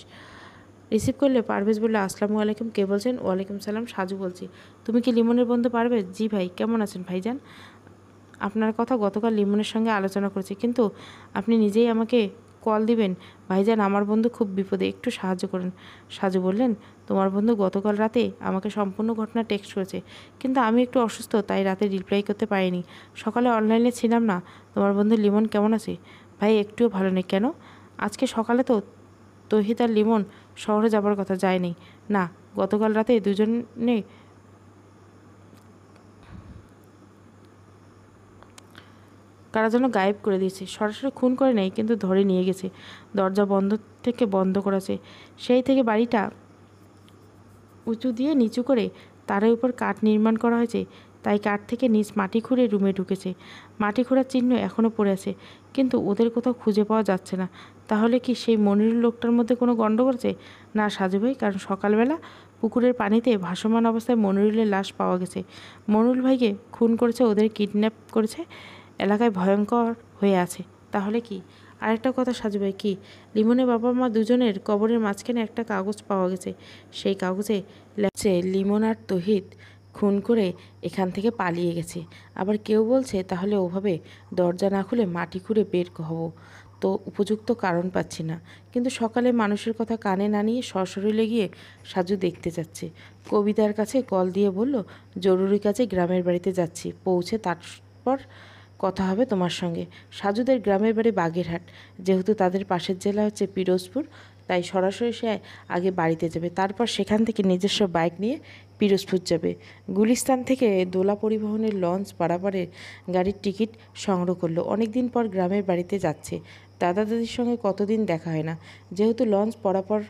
রিসিভ করলে পারভেজ বললে, আসসালামু আলাইকুম, কে বলছেন? ওয়ালাইকুম সালাম, সাজু বলছি। তুমি কি লিমনের বন্ধু পারভেজ? জি ভাই, কেমন আছেন ভাইজান? আপনার কথা গতকাল লিমনের সঙ্গে আলোচনা করেছি, কিন্তু আপনি নিজেই আমাকে কল দিবেন? ভাইজান, আমার বন্ধু খুব বিপদে, একটু সাহায্য করেন। সাজু বললেন, তোমার বন্ধু গতকাল রাতে আমাকে সম্পূর্ণ ঘটনা টেক্সট করেছে, কিন্তু আমি একটু অসুস্থ তাই রাতে রিপ্লাই করতে পারিনি। সকালে অনলাইনে ছিলাম না। তোমার বন্ধু লিমন কেমন আছে? ভাই, একটুও ভালো নেই। কেন? আজকে সকালে তো তহিদ আর লিমন শহরে যাবার কথা, যায়নি না? গতকাল রাতে দুজনে কারা যেন গায়েব করে দিয়েছে। সরাসরি খুন করে নেই, কিন্তু ধরে নিয়ে গেছে। দরজা বন্ধ থেকে বন্ধ করেছে। সেই থেকে বাড়িটা উঁচু দিয়ে নিচু করে তারের উপর কাঠ নির্মাণ করা হয়েছে, তাই কাঠ থেকে নিচ মাটি খুঁড়ে রুমে ঢুকেছে। মাটি খোঁড়ার চিহ্ন এখনও পড়ে আছে, কিন্তু ওদের কোথাও খুঁজে পাওয়া যাচ্ছে না। তাহলে কি সেই মনিরুল লোকটার মধ্যে কোনো গণ্ডগোল আছে? না সাজু ভাই, কারণ সকালবেলা পুকুরের পানিতে ভাসমান অবস্থায় মনিরুলের লাশ পাওয়া গেছে। মনিরুল ভাইকে খুন করেছে, ওদের কিডন্যাপ করেছে, এলাকায় ভয়ঙ্কর হয়ে আছে। তাহলে কি? আরেকটা কথা সাজু ভাই, কি? লিমনের বাবা মা দুজনের কবরের মাঝখানে একটা কাগজ পাওয়া গেছে। সেই কাগজে লেখছে লিমন আর তহিদ খুন করে এখান থেকে পালিয়ে গেছে। আবার কেউ বলছে তাহলে ওভাবে দরজা না খুলে মাটি খুঁড়ে বের হব। তো উপযুক্ত কারণ পাচ্ছি না, কিন্তু সকালে মানুষের কথা কানে না নিয়ে সশরীরে গিয়ে সাজু দেখতে যাচ্ছে। কবিতার কাছে কল দিয়ে বলল, জরুরি কাজে গ্রামের বাড়িতে যাচ্ছি, পৌঁছে তারপর কথা হবে তোমার সঙ্গে। সাজুদের গ্রামের বাড়ি বাগেরহাট, যেহেতু তাদের পাশের জেলা হচ্ছে পিরোজপুর, তাই সরাসরি সে আগে বাড়িতে যাবে, তারপর সেখান থেকে নিজস্ব বাইক নিয়ে পিরোজপুর যাবে। গুলিস্তান থেকে দোলা পরিবহনের লঞ্চ পারাপারের গাড়ির টিকিট সংগ্রহ করলো। অনেক দিন পর গ্রামের বাড়িতে যাচ্ছে। দাদা দাদির সঙ্গে কতদিন দেখা হয় না। যেহেতু লঞ্চ পরাপার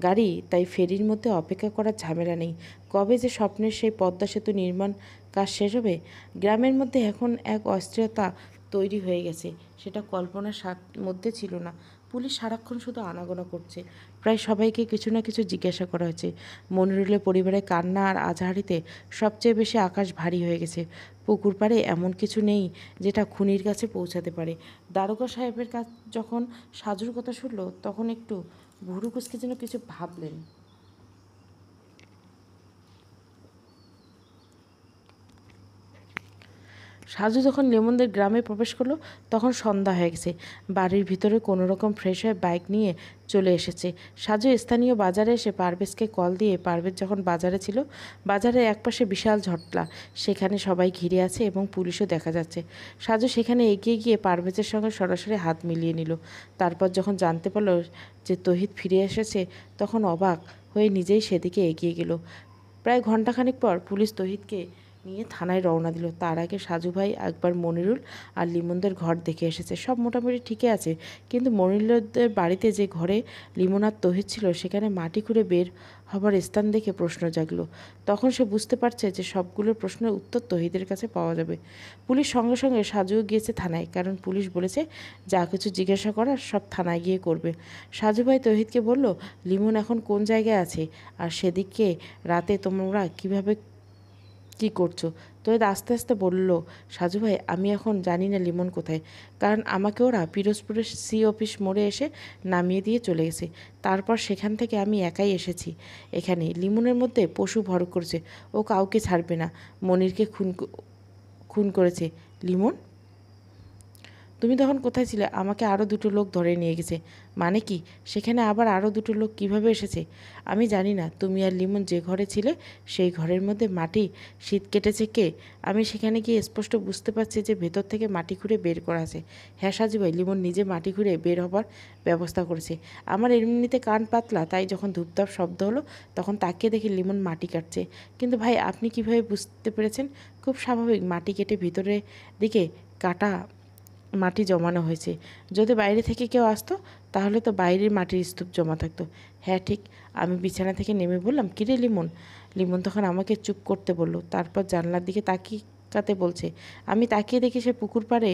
গাড়ি, তাই ফেরির মধ্যে অপেক্ষা করার ঝামেলা নেই। কবে যে স্বপ্নের সেই পদ্মা সেতু নির্মাণ কাজ শেষ হবে? গ্রামের মধ্যে এখন এক অস্থিরতা তৈরি হয়ে গেছে, সেটা কল্পনার মধ্যে ছিল না। পুলিশ সারাক্ষণ শুধু আনাগোনা করছে। প্রায় সবাইকে কিছু না কিছু জিজ্ঞাসা করা হয়েছে। মনিরুলের পরিবারের কান্না আর আজাহারিতে সবচেয়ে বেশি আকাশ ভারী হয়ে গেছে। পুকুর পাড়ে এমন কিছু নেই যেটা খুনির কাছে পৌঁছাতে পারে। দারোগা সাহেবের কাছ যখন সাজুর কথা শুনল, তখন একটু ভুরু কুঁচকে যেন কিছু ভাবলেন। সাজু যখন লেমনদের গ্রামে প্রবেশ করলো, তখন সন্ধ্যা হয়ে গেছে। বাড়ির ভিতরে কোনো রকম ফ্রেশ হয়ে বাইক নিয়ে চলে এসেছে। সাজু স্থানীয় বাজারে এসে পারভেজকে কল দিয়ে, পারভেজ যখন বাজারে ছিল, বাজারের একপাশে বিশাল ঝটলা, সেখানে সবাই ঘিরে আছে এবং পুলিশও দেখা যাচ্ছে। সাজু সেখানে এগিয়ে গিয়ে পারভেজের সঙ্গে সরাসরি হাত মিলিয়ে নিল। তারপর যখন জানতে পারল যে তহিদ ফিরে এসেছে, তখন অবাক হয়ে নিজেই সেদিকে এগিয়ে গেল। প্রায় ঘণ্টাখানিক পর পুলিশ তহিদকে নিয়ে থানায় রওনা দিল। তার আগে সাজু ভাই একবার মনিরুল আর লিমনদের ঘর দেখে এসেছে। সব মোটামুটি ঠিকই আছে, কিন্তু মনিরুলদের বাড়িতে যে ঘরে লিমন আর তহিদ ছিল, সেখানে মাটি খুঁড়ে বের হবার স্থান দেখে প্রশ্ন জাগলো। তখন সে বুঝতে পারছে যে সবগুলোর প্রশ্নের উত্তর তহিদের কাছে পাওয়া যাবে। পুলিশ সঙ্গে সঙ্গে সাজুও গিয়েছে থানায়, কারণ পুলিশ বলেছে যা কিছু জিজ্ঞাসা করার সব থানায় গিয়ে করবে। সাজু ভাই তহিদকে বলল, লিমন এখন কোন জায়গায় আছে, আর সেদিকে রাতে তোমরা কিভাবে কি করছো? তহিদ আস্তে আস্তে বলল, সাজু ভাই, আমি এখন জানি না লিমন কোথায়, কারণ আমাকে ওরা পিরোজপুরের সি অফিস মোড়ে এসে নামিয়ে দিয়ে চলে গেছে। তারপর সেখান থেকে আমি একাই এসেছি এখানে। লিমনের মধ্যে পশু ভর করছে, ও কাউকে ছাড়বে না। মনিরকে খুন করেছে লিমন। তুমি তখন কোথায় ছিলে? আমাকে আরও দুটো লোক ধরে নিয়ে গেছে। মানে কি? সেখানে আবার আরও দুটো লোক কিভাবে এসেছে? আমি জানি না। তুমি আর লিমন যে ঘরে ছিলে, সেই ঘরের মধ্যে মাটি শীত কেটেছে কে? আমি সেখানে গিয়ে স্পষ্ট বুঝতে পারছি যে ভেতর থেকে মাটি খুঁড়ে বের করা আছে। হ্যাঁ সাজু ভাই, লিমন নিজে মাটি খুঁড়ে বের হবার ব্যবস্থা করেছে। আমার এমনিতে কান পাতলা, তাই যখন ধূপধাপ শব্দ হলো, তখন তাকিয়ে দেখি লিমন মাটি কাটছে। কিন্তু ভাই, আপনি কিভাবে বুঝতে পেরেছেন? খুব স্বাভাবিক, মাটি কেটে ভিতরে দিকে কাটা মাটি জমানো হয়েছে। যদি বাইরে থেকে কেউ আসতো, তাহলে তো বাইরের মাটির স্তূপ জমা থাকতো। হ্যাঁ ঠিক। আমি বিছানা থেকে নেমে বললাম, কিরে লিমন? লিমন তখন আমাকে চুপ করতে বলল। তারপর জানলার দিকে তাকাতে বলছে। আমি তাকিয়ে দেখি সে পুকুর পাড়ে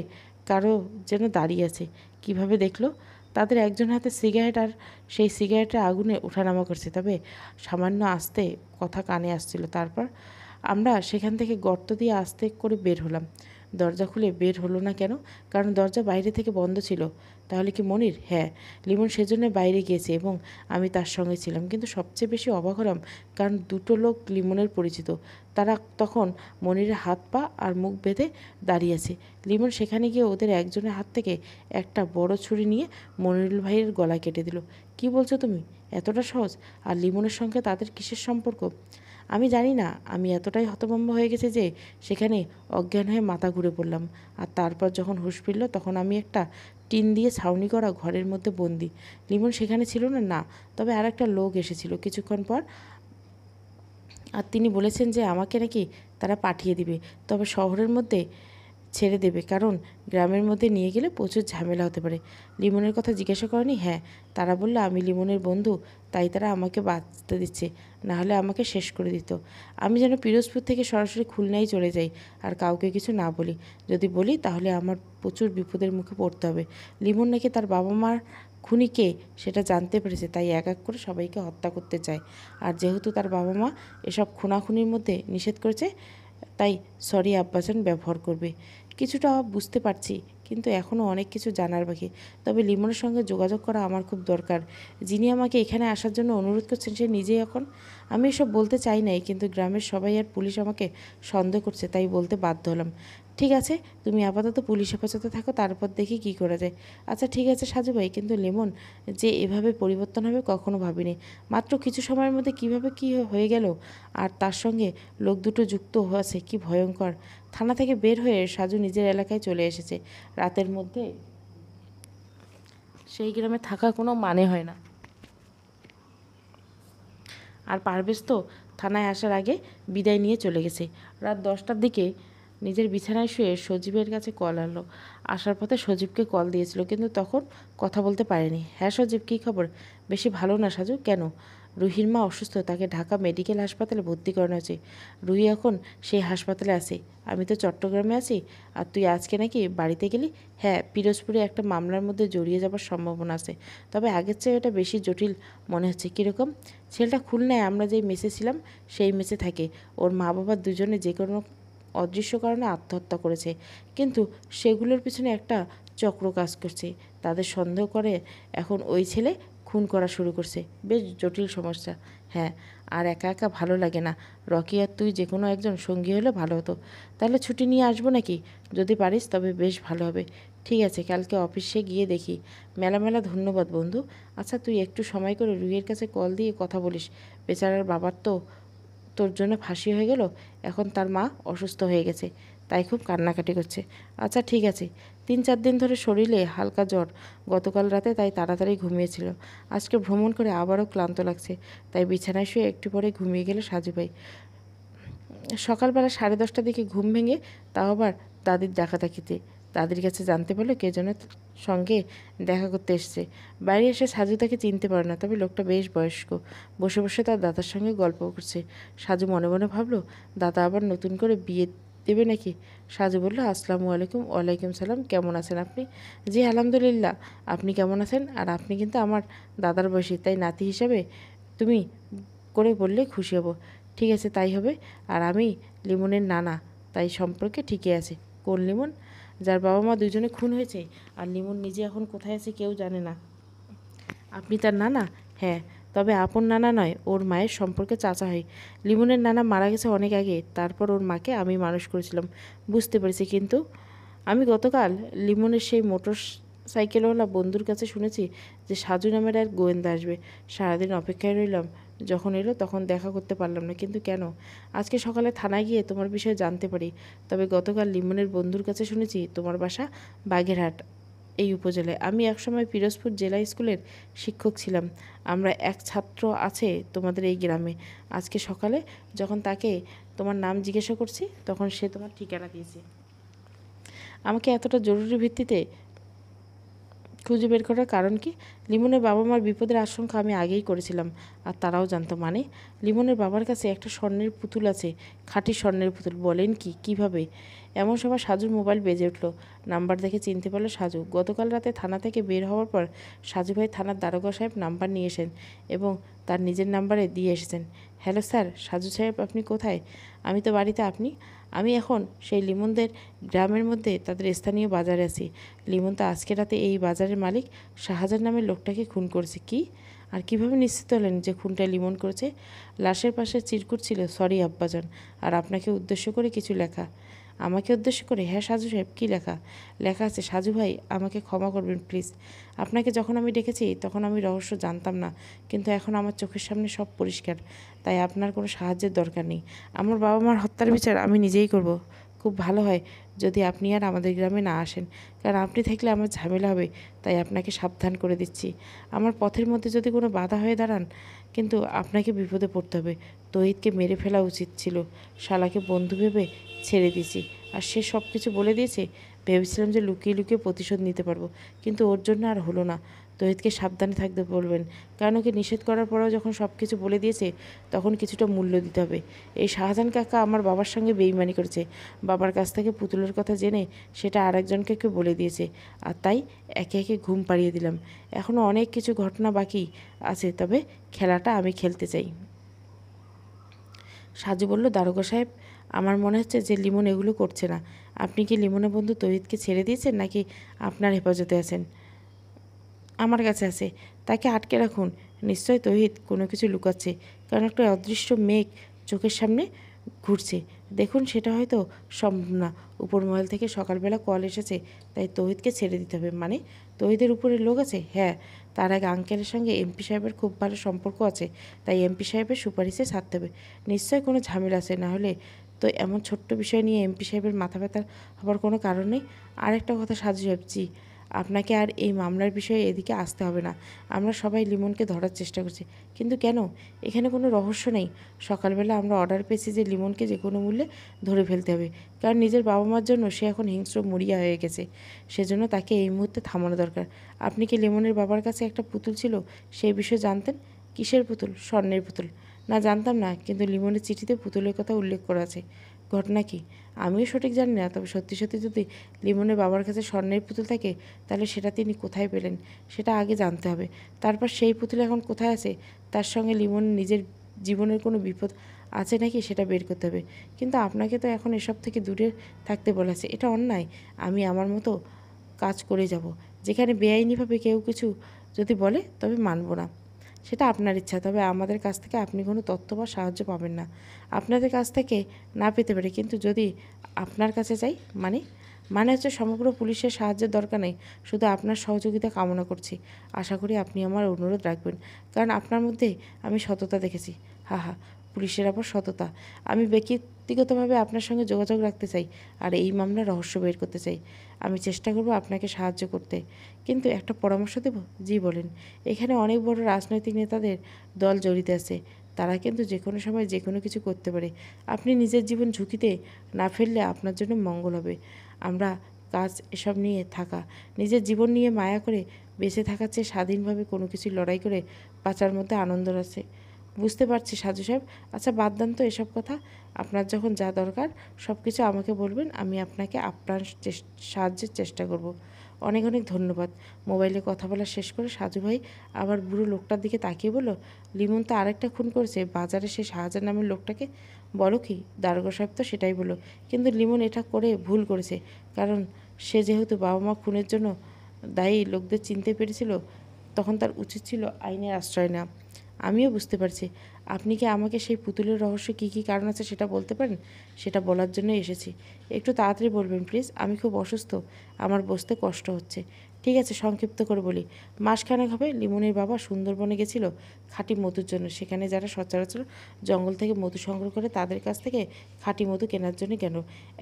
কারো যেন দাঁড়িয়ে আছে। কিভাবে দেখলো? তাদের একজন হাতে সিগারেট, আর সেই সিগারেটের আগুনে ওঠানামা করছে, তবে সামান্য আস্তে কথা কানে আসছিল। তারপর আমরা সেখান থেকে গর্ত দিয়ে আস্তে করে বের হলাম। দরজা খুলে বের হলো না কেন? কারণ দরজা বাইরে থেকে বন্ধ ছিল। তাহলে কি মনির? হ্যাঁ, লিমন সেজন্য বাইরে গিয়েছে এবং আমি তার সঙ্গে ছিলাম। কিন্তু সবচেয়ে বেশি অবাক হলাম কারণ দুটো লোক লিমনের পরিচিত। তারা তখন মনিরের হাত পা আর মুখ বেঁধে দাঁড়িয়ে আছে। লিমন সেখানে গিয়ে ওদের একজনের হাত থেকে একটা বড় ছুরি নিয়ে মনিরুল ভাইয়ের গলা কেটে দিল। কি বলছো তুমি? এতটা সহজ? আর লিমনের সঙ্গে তাদের কিসের সম্পর্ক? আমি জানি না। আমি এতটাই হতভম্ব হয়ে গেছে যে সেখানে অজ্ঞান হয়ে মাথা ঘুরে পড়লাম। আর তারপর যখন হুঁশ ফিরল তখন আমি একটা টিন দিয়ে ছাউনি করা ঘরের মধ্যে বন্দি। লিমন সেখানে ছিল না, না, তবে আর একটা লোক এসেছিল কিছুক্ষণ পর। আর তিনি বলেছেন যে আমাকে নাকি তারা পাঠিয়ে দিবে, তবে শহরের মধ্যে ছেড়ে দেবে, কারণ গ্রামের মধ্যে নিয়ে গেলে প্রচুর ঝামেলা হতে পারে। লিমনের কথা জিজ্ঞাসা করেনি? হ্যাঁ, তারা বললো আমি লিমনের বন্ধু, তাই তারা আমাকে বাঁচতে দিচ্ছে, না হলে আমাকে শেষ করে দিত। আমি যেন পিরোজপুর থেকে সরাসরি খুলনায় চলে যাই আর কাউকে কিছু না বলি। যদি বলি তাহলে আমার প্রচুর বিপদের মুখে পড়তে হবে। লিমন নাকি তার বাবা মার খুনি কে সেটা জানতে পেরেছে, তাই এক এক করে সবাইকে হত্যা করতে চায়। আর যেহেতু তার বাবা মা এসব খুনাখুনির মধ্যে নিষেধ করেছে, তাই সরি আব্বাজান ব্যবহার করবে। কিছুটা বুঝতে পারছি, কিন্তু এখনও অনেক কিছু জানার বাকি। তবে লিমনের সঙ্গে যোগাযোগ করা আমার খুব দরকার। যিনি আমাকে এখানে আসার জন্য অনুরোধ করছেন সে নিজেই এখন। আমি এসব বলতে চাই নাই, কিন্তু গ্রামের সবাই আর পুলিশ আমাকে সন্দেহ করছে, তাই বলতে বাধ্য হলাম। ঠিক আছে, তুমি আপাতত পুলিশ হেফাজতে থাকো, তারপর দেখি কী করা যায়। আচ্ছা ঠিক আছে সাজু ভাই, কিন্তু লিমন যে এভাবে পরিবর্তন হবে কখনো ভাবিনি। মাত্র কিছু সময়ের মধ্যে কিভাবে কি হয়ে গেল, আর তার সঙ্গে লোক দুটো যুক্ত হয়েছে, কি ভয়ঙ্কর। থানা থেকে বের হয়ে সাজু নিজের এলাকায় চলে এসেছে। রাতের মধ্যে সেই গ্রামে থাকা কোনো মানে হয় না। আর পারভেজ তো থানায় আসার আগে বিদায় নিয়ে চলে গেছে। রাত 10টার দিকে নিজের বিছানায় শুয়ে সজীবের কাছে কল আনলো। আসার পথে সজীবকে কল দিয়েছিল, কিন্তু তখন কথা বলতে পারেনি। হ্যাঁ সজীব, কী খবর? বেশি ভালো না সাজু। কেন? রুহির মা অসুস্থ, তাকে ঢাকা মেডিকেল হাসপাতালে ভর্তি করানো হয়েছে। রুহি এখন সেই হাসপাতালে আছে, আমি তো চট্টগ্রামে আছি। আর তুই আজকে নাকি বাড়িতে গেলি? হ্যাঁ, পিরোজপুরে একটা মামলার মধ্যে জড়িয়ে যাবার সম্ভাবনা আছে, তবে আগের চেয়ে এটা বেশি জটিল মনে হচ্ছে। কীরকম? ছেলেটা খুলনায় আমরা যেই মেসে ছিলাম সেই মেসে থাকে। ওর মা বাবা দুজনে যে কোনো অদৃশ্য কারণে আত্মহত্যা করেছে, কিন্তু সেগুলোর পিছনে একটা চক্র কাজ করছে। তাদের সন্দেহ করে এখন ওই ছেলে খুন করা শুরু করছে। বেশ জটিল সমস্যা। হ্যাঁ, আর একা একা ভালো লাগে না। রকি আর তুই যে কোনো একজন সঙ্গী হলে ভালো হতো। তাহলে ছুটি নিয়ে আসবো নাকি? যদি পারিস তবে বেশ ভালো হবে। ঠিক আছে, কালকে অফিসে গিয়ে দেখি। মেলা মেলা ধন্যবাদ বন্ধু। আচ্ছা তুই একটু সময় করে রুহির কাছে কল দিয়ে কথা বলিস। বেচারার বাবার তো তোর জন্য ফাঁসি হয়ে গেল, এখন তার মা অসুস্থ হয়ে গেছে, তাই খুব কান্নাকাটি করছে। আচ্ছা ঠিক আছে। 3-4 দিন ধরে শরীরে হালকা জ্বর, গতকাল রাতে তাই তাড়াতাড়ি ঘুমিয়েছিল। আজকে ভ্রমণ করে আবারও ক্লান্ত লাগছে, তাই বিছানায় শুয়ে একটু পরে ঘুমিয়ে গেল সাজু ভাই। সকালবেলা 10:30টার দিকে ঘুম ভেঙে, তাও আবার দাদির ডাকাডাকিতে। দাদির কাছে জানতে পারলো কে যেন সঙ্গে দেখা করতে এসছে। বাইরে এসে সাজু তাকে চিনতে পারে না, তবে লোকটা বেশ বয়স্ক। বসে বসে তার দাদার সঙ্গে গল্প করছে। সাজু মনে মনে ভাবলো, দাদা আবার নতুন করে বিয়ে দেবে নাকি? সাজু বলল, আসসালামু আলাইকুম। ওয়ালাইকুম সালাম, কেমন আছেন আপনি? জি আলহামদুলিল্লাহ, আপনি কেমন আছেন? আর আপনি কিন্তু আমার দাদার বয়সী, তাই নাতি হিসাবে তুমি করে বললে খুশি হব। ঠিক আছে, তাই হবে। আর আমি লিমনের নানা, তাই সম্পর্কে ঠিকই আছে। কোন লিমন? যার বাবা মা দুজনে খুন হয়েছে, আর লিমন নিজে এখন কোথায় আছে কেউ জানে না। আপনি তার নানা? হ্যাঁ, তবে আপন নানা নয়, ওর মায়ের সম্পর্কে চাচা হয়। লিমনের নানা মারা গেছে অনেক আগে, তারপর ওর মাকে আমি মানুষ করেছিলাম। বুঝতে পেরেছি, কিন্তু আমি গতকাল লিমনের সেই মোটর সাইকেলওয়ালা বন্ধুর কাছে শুনেছি যে সাজু নামের এক গোয়েন্দা আসবে। সারাদিন অপেক্ষায় রইলাম, যখন এলো তখন দেখা করতে পারলাম না। কিন্তু কেন? আজকে সকালে থানায় গিয়ে তোমার বিষয়ে জানতে পারি। তবে গতকাল লিমনের বন্ধুর কাছে শুনেছি তোমার বাসা বাগেরহাট এই উপজেলায়। আমি একসময় পিরোজপুর জেলা স্কুলের শিক্ষক ছিলাম। আমরা এক ছাত্র আছে তোমাদের এই গ্রামে। আজকে সকালে যখন তাকে তোমার নাম জিজ্ঞাসা করছি তখন সে তোমার ঠিকানা দিয়েছে। আমাকে এতটা জরুরি ভিত্তিতে খুঁজে বের করার কারণ কি? লিমনের বাবা মার বিপদের আশঙ্কা আমি আগেই করেছিলাম, আর তারাও জানতো। মানে লিমনের বাবার কাছে একটা স্বর্ণের পুতুল আছে, খাঁটি স্বর্ণের পুতুল। বলেন কি? কিভাবে? এমন সময় সাজুর মোবাইল বেজে উঠল। নাম্বার দেখে চিনতে পারল সাজু। গতকাল রাতে থানা থেকে বের হওয়ার পর সাজু ভাই থানার দারোগা সাহেব নাম্বার নিয়ে এসেন এবং তার নিজের নাম্বারে দিয়ে এসেছেন। হ্যালো স্যার, সাজু সাহেব আপনি কোথায়? আমি তো বাড়িতে। আপনি? আমি এখন সেই লিমনদের গ্রামের মধ্যে তাদের স্থানীয় বাজারে আছি। লিমন তো আজকে রাতে এই বাজারের মালিক শাহজাহান নামের লোকটাকে খুন করেছে। কি? আর কিভাবে নিশ্চিত হলেন যে খুনটা লিমন করেছে? লাশের পাশে চিরকুট ছিল সরি আব্বাজান, আর আপনাকে উদ্দেশ্য করে কিছু লেখা। আমাকে উদ্দেশ্য করে? হ্যাঁ সাজু সাহেব, কী লেখা? লেখা আছে, সাজু ভাই আমাকে ক্ষমা করবেন প্লিজ। আপনাকে যখন আমি ডেকেছি তখন আমি রহস্য জানতাম না, কিন্তু এখন আমার চোখের সামনে সব পরিষ্কার। তাই আপনার কোনো সাহায্যের দরকার নেই। আমার বাবা মার হত্যার বিচার আমি নিজেই করব। খুব ভালো হয় যদি আপনি আর আমাদের গ্রামে না আসেন, কারণ আপনি থাকলে আমার ঝামেলা হবে। তাই আপনাকে সাবধান করে দিচ্ছি। আমার পথের মধ্যে যদি কোনো বাধা হয়ে দাঁড়ান, কিন্তু আপনাকে বিপদে পড়তে হবে। তহিদকে মেরে ফেলা উচিত ছিল। শালাকে বন্ধু ভেবে ছেড়ে দিয়েছি, আর সে সব কিছু বলে দিয়েছে। ভেবেছিলাম যে লুকিয়ে লুকিয়ে প্রতিশোধ নিতে পারবো, কিন্তু ওর জন্য আর হলো না। তহিদকে সাবধানে থাকতে বলবেন, কারণ ওকে নিষেধ করার পরেও যখন সব কিছু বলে দিয়েছে তখন কিছুটা মূল্য দিতে হবে। এই শাহজাহান কাকা আমার বাবার সঙ্গে বেইমানি করেছে। বাবার কাছ থেকে পুতুলের কথা জেনে সেটা আরেকজনকে কেউ বলে দিয়েছে, আর তাই একে একে ঘুম পাড়িয়ে দিলাম। এখনও অনেক কিছু ঘটনা বাকি আছে, তবে খেলাটা আমি খেলতে চাই। সাজু বলল, দারোগা সাহেব, আমার মনে হচ্ছে যে লিমন এগুলো করছে না। আপনি কি লিমনের বন্ধু তহিদকে ছেড়ে দিয়েছেন, নাকি আপনার হেফাজতে আছেন? আমার কাছে আছে। তাকে আটকে রাখুন। নিশ্চয় তহিদ কোনো কিছু লুকাচ্ছে, কারণ একটা অদৃশ্য মেঘ চোখের সামনে ঘুরছে। দেখুন, সেটা হয়তো সম্ভব না। উপর মহল থেকে সকালবেলা কল এসেছে, তাই তহিদকে ছেড়ে দিতে হবে। মানে তহিদের উপরে লোক আছে? হ্যাঁ, তার আগে আঙ্কেলের সঙ্গে এমপি সাহেবের খুব ভালো সম্পর্ক আছে, তাই এমপি সাহেবের সুপারিশে ছাড়তে হবে। নিশ্চয় কোনো ঝামেলা আছে, নাহলে তো এমন ছোট্ট বিষয় নিয়ে এমপি সাহেবের মাথা ব্যথা হবার কোনো কারণ নেই। আরেকটা কথা সাজু সাহেব, জি, আপনাকে আর এই মামলার বিষয়ে এদিকে আসতে হবে না। আমরা সবাই লিমনকে ধরার চেষ্টা করছি। কিন্তু কেন? এখানে কোনো রহস্য নেই। সকালবেলা আমরা অর্ডার পেয়েছি যে লিমনকে যে কোনো মূল্যে ধরে ফেলতে হবে, কারণ নিজের বাবা মার জন্য সে এখন হিংস্র মরিয়া হয়ে গেছে। সেজন্য তাকে এই মুহূর্তে থামানো দরকার। আপনি কি লিমনের বাবার কাছে একটা পুতুল ছিল, সেই বিষয়ে জানতেন? কিসের পুতুল? স্বর্ণের পুতুল? না, জানতাম না, কিন্তু লিমনের চিঠিতে পুতুলের কথা উল্লেখ করা আছে। ঘটনা কি? আমিও সঠিক জানি না, তবে সত্যি সত্যি যদি লিমনের বাবার কাছে স্বর্ণের পুতুল থাকে, তাহলে সেটা তিনি কোথায় পেলেন সেটা আগে জানতে হবে। তারপর সেই পুতুল এখন কোথায় আছে, তার সঙ্গে লিমন নিজের জীবনের কোনো বিপদ আছে নাকি সেটা বের করতে হবে। কিন্তু আপনাকে তো এখন এসব থেকে দূরে থাকতে বলেছে। এটা অন্যায়। আমি আমার মতো কাজ করে যাব। যেখানে বেআইনিভাবে কেউ কিছু যদি বলে তবে মানব না। সেটা আপনার ইচ্ছা, তবে আমাদের কাছ থেকে আপনি কোনো তথ্য বা সাহায্য পাবেন না। আপনাদের কাছ থেকে না পেতে পারে, কিন্তু যদি আপনার কাছে চাই, মানে মানে হচ্ছে সমগ্র পুলিশের সাহায্যের দরকার নেই, শুধু আপনার সহযোগিতা কামনা করছি। আশা করি আপনি আমার অনুরোধ রাখবেন, কারণ আপনার মধ্যে আমি সততা দেখেছি। হা হা, পুলিশের আবার সততা? আমি ব্যক্তিগতভাবে আপনার সঙ্গে যোগাযোগ রাখতে চাই, আর এই মামলার রহস্য বের করতে চাই। আমি চেষ্টা করব আপনাকে সাহায্য করতে, কিন্তু একটা পরামর্শ দেব? জি বলেন। এখানে অনেক বড় রাজনৈতিক নেতাদের দল জড়িত আছে। তারা কিন্তু যে কোনো সময় যে কোনো কিছু করতে পারে। আপনি নিজের জীবন ঝুঁকিতে না ফেললে আপনার জন্য মঙ্গল হবে। আমরা কাজ এসব নিয়ে থাকা, নিজের জীবন নিয়ে মায়া করে বেঁচে থাকার চেয়ে স্বাধীনভাবে কোনো কিছু লড়াই করে বাঁচার মধ্যে আনন্দ আছে। বুঝতে পারছি সাজু সাহেব। আচ্ছা, বাদ দেন তো এসব কথা। আপনার যখন যা দরকার সব কিছু আমাকে বলবেন, আমি আপনাকে আপনার সাহায্যের চেষ্টা করব। অনেক অনেক ধন্যবাদ। মোবাইলে কথা বলা শেষ করে সাজু ভাই আবার বুড়ো লোকটার দিকে তাকিয়ে বলল, লিমন তো আরেকটা খুন করেছে, বাজারে সে শাহজাহান নামের লোকটাকে। বলো কি? দারোগা সাহেব তো সেটাই বলল। কিন্তু লিমন এটা করে ভুল করেছে, কারণ সে যেহেতু বাবা মা খুনের জন্য দায়ী লোকদের চিনতে পেরেছিল, তখন তার উচিত ছিল আইনের আশ্রয় নেওয়া। আমিও বুঝতে পারছি। আপনি কি আমাকে সেই পুতুলের রহস্য কী কী কারণ আছে সেটা বলতে পারেন? সেটা বলার জন্যই এসেছি। একটু তাড়াতাড়ি বলবেন প্লিজ, আমি খুব অসুস্থ, আমার বসতে কষ্ট হচ্ছে। ঠিক আছে, সংক্ষিপ্ত করে বলি। মাসখানেক হবে লিমনের বাবা সুন্দরবনে গেছিল খাঁটি মধুর জন্য। সেখানে যারা সচরাচর জঙ্গল থেকে মধু সংগ্রহ করে তাদের কাছ থেকে খাঁটি মধু কেনার জন্য গেল।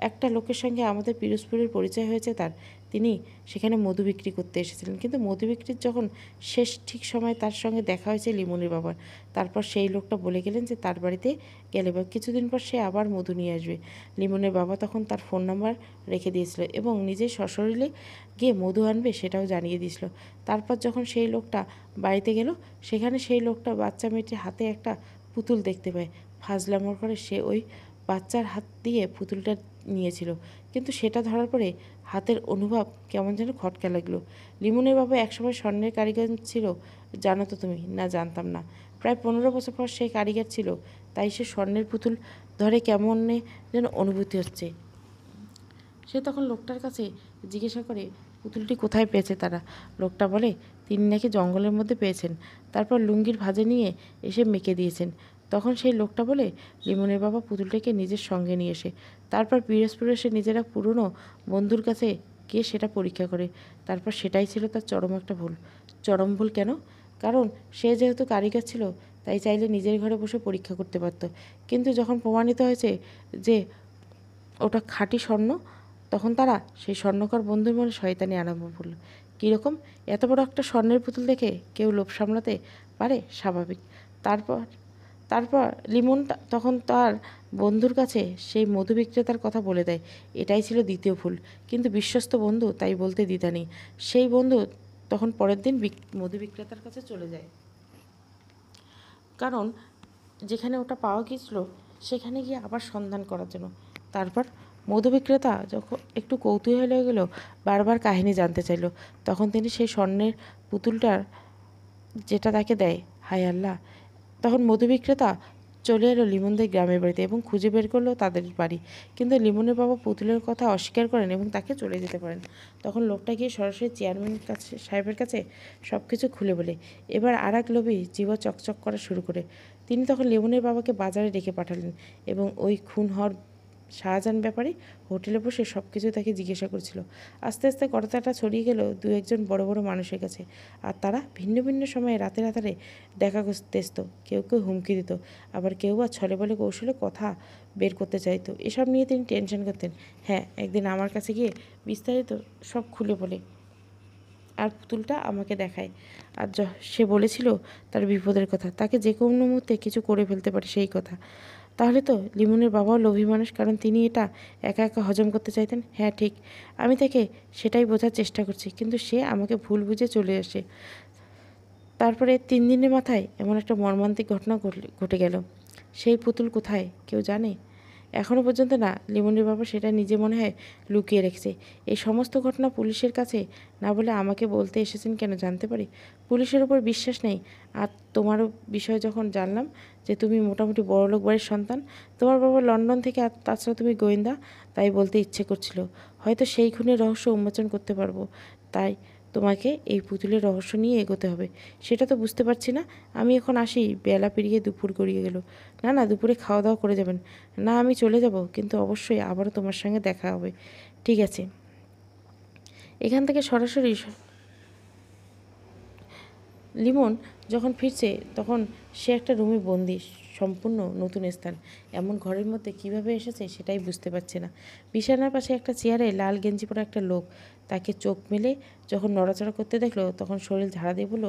একটা লোকের সঙ্গে আমাদের পিরোজপুরের পরিচয় হয়েছে তার। তিনি সেখানে মধু বিক্রি করতে এসেছিলেন, কিন্তু মধু বিক্রির যখন শেষ ঠিক সময় তার সঙ্গে দেখা হয়েছে লিমনের বাবার। তারপর সেই লোকটা বলে গেলেন যে তার বাড়িতে গেলে বা কিছুদিন পর সে আবার মধু নিয়ে আসবে। লিমনের বাবা তখন তার তার ফোন নাম্বার রেখে দিয়েছিল এবং নিজের সশরীরে গিয়ে মধু আনবে সেটাও জানিয়ে দিয়েছিল। তারপর যখন সেই লোকটা বাড়িতে গেল, সেখানে সেই লোকটা বাচ্চা মেয়েটির হাতে একটা পুতুল দেখতে পায়। ফাজলামো করে সে ওই বাচ্চার হাত দিয়ে পুতুলটা নিয়েছিল, কিন্তু সেটা ধরার পরে হাতের অনুভব কেমন যেন খটকা লাগলো। লিমনের বাবা একসময় স্বর্ণের কারিগর ছিল, জানো তো তুমি? না, জানতাম না। প্রায় 15 বছর পর সেই কারিগর ছিল, তাই সে স্বর্ণের পুতুল ধরে কেমন যেন অনুভূতি হচ্ছে। সে তখন লোকটার কাছে জিজ্ঞাসা করে পুতুলটি কোথায় পেয়েছে তারা। লোকটা বলে তিনি নাকি জঙ্গলের মধ্যে পেয়েছেন, তারপর লুঙ্গির ভাঁজে নিয়ে এসে মেকে দিয়েছেন। তখন সেই লোকটা বলে লিমনের বাবা পুতুলটাকে নিজের সঙ্গে নিয়ে এসে তারপর পিরোজপুরে এসে নিজেরা পুরনো বন্ধুর কাছে গিয়ে সেটা পরীক্ষা করে। তারপর সেটাই ছিল তার চরম একটা ভুল। চরম ভুল কেন? কারণ সে যেহেতু কারিগর ছিল, তাই চাইলে নিজের ঘরে বসে পরীক্ষা করতে পারত। কিন্তু যখন প্রমাণিত হয়েছে যে ওটা খাঁটি স্বর্ণ, তখন তারা সেই স্বর্ণকার বন্ধুর মনে শয়তানি আরম্ভ করল। কীরকম? এত বড় একটা স্বর্ণের পুতুল দেখে কেউ লোভ সামলাতে পারে? স্বাভাবিক। তারপর তারপর লিমন তখন তার বন্ধুর কাছে সেই মধু বিক্রেতার কথা বলে দেয়। এটাই ছিল দ্বিতীয় ভুল, কিন্তু বিশ্বস্ত বন্ধু তাই বলতে দ্বিধা নেই। সেই বন্ধু তখন পরের দিন মধু বিক্রেতার কাছে চলে যায়, কারণ যেখানে ওটা পাওয়া গিয়েছিল সেখানে গিয়ে আবার সন্ধান করার জন্য। তারপর মধু বিক্রেতা যখন একটু কৌতূহল হয়ে গেল, বারবার কাহিনী জানতে চাইল। তখন তিনি সেই স্বর্ণের পুতুলটার যেটা তাকে দেয়, হায় আল্লাহ! তখন মধু বিক্রেতা চলে এলো লিমনদের গ্রামের বাড়িতে এবং খুঁজে বের করলো তাদের বাড়ি। কিন্তু লিমনের বাবা পুতুলের কথা অস্বীকার করেন এবং তাকে চলে যেতে পারেন। তখন লোকটা গিয়ে সরাসরি চেয়ারম্যান সাহেবের কাছে সব কিছু খুলে বলে। এবার আর এক লোভী জিভা চকচক করা শুরু করে। তিনি তখন লিমনের বাবাকে বাজারে ডেকে পাঠালেন এবং ওই খুন হওয়ার শাহজাহান ব্যাপারে হোটেলে বসে সব কিছু তাকে জিজ্ঞাসা করছিল। আস্তে আস্তে কথাটা ছড়িয়ে গেল দু একজন বড় বড় মানুষের কাছে, আর তারা ভিন্ন ভিন্ন সময়ে রাতের আধারে দেখা করতে আসতো। কেউ কেউ হুমকি দিত, আবার কেউ বা ছলে বলে কৌশলে কথা বের করতে চাইতো। এসব নিয়ে তিনি টেনশন করতেন। হ্যাঁ, একদিন আমার কাছে গিয়ে বিস্তারিত সব খুলে বলে আর পুতুলটা আমাকে দেখায়। আর সে বলেছিল তার বিপদের কথা, তাকে যে কোনো মুহূর্তে কিছু করে ফেলতে পারে সেই কথা। তাহলে তো লিমনের বাবাও লোভী মানুষ, কারণ তিনি এটা একা একা হজম করতে চাইতেন। হ্যাঁ ঠিক, আমি তাকে সেটাই বোঝার চেষ্টা করছি, কিন্তু সে আমাকে ভুল বুঝে চলে আসে। তারপরে 3 দিনের মাথায় এমন একটা মর্মান্তিক ঘটনা ঘটে গেল। সেই পুতুল কোথায় কেউ জানে? এখনও পর্যন্ত না। লিমনের বাবা সেটা নিজে মনে হয় লুকিয়ে রেখেছে। এই সমস্ত ঘটনা পুলিশের কাছে না বলে আমাকে বলতে এসেছেন কেন জানতে পারি? পুলিশের উপর বিশ্বাস নেই। আর তোমারও বিষয় যখন জানলাম যে তুমি মোটামুটি বড়লোক বাড়ির সন্তান, তোমার বাবা লন্ডন থেকে, আর তাছাড়া তুমি গোয়েন্দা, তাই বলতে ইচ্ছে করছিল। হয়তো সেই খুনের রহস্য উন্মোচন করতে পারবো। তাই তোমাকে এই পুতুলের রহস্য নিয়ে এগোতে হবে। সেটা তো বুঝতে পারছি না। আমি এখন আসি, বেলা পেরিয়ে দুপুর গড়িয়ে গেল। না না, দুপুরে খাওয়া দাওয়া করে যাবেন। না, আমি চলে যাব, কিন্তু অবশ্যই আবারও তোমার সঙ্গে দেখা হবে। ঠিক আছে। এখান থেকে সরাসরি লিমন যখন ফিরছে তখন সে একটা রুমে বন্দি, সম্পূর্ণ নতুন স্থান। এমন ঘরের মধ্যে কিভাবে এসেছে সেটাই বুঝতে পারছে না। বিছানার পাশে একটা চেয়ারে লাল গেঞ্জি পরা একটা লোক তাকে চোখ মেলে যখন নড়াচড়া করতে দেখলো, তখন শরীর ঝাড়া দিয়ে বলল,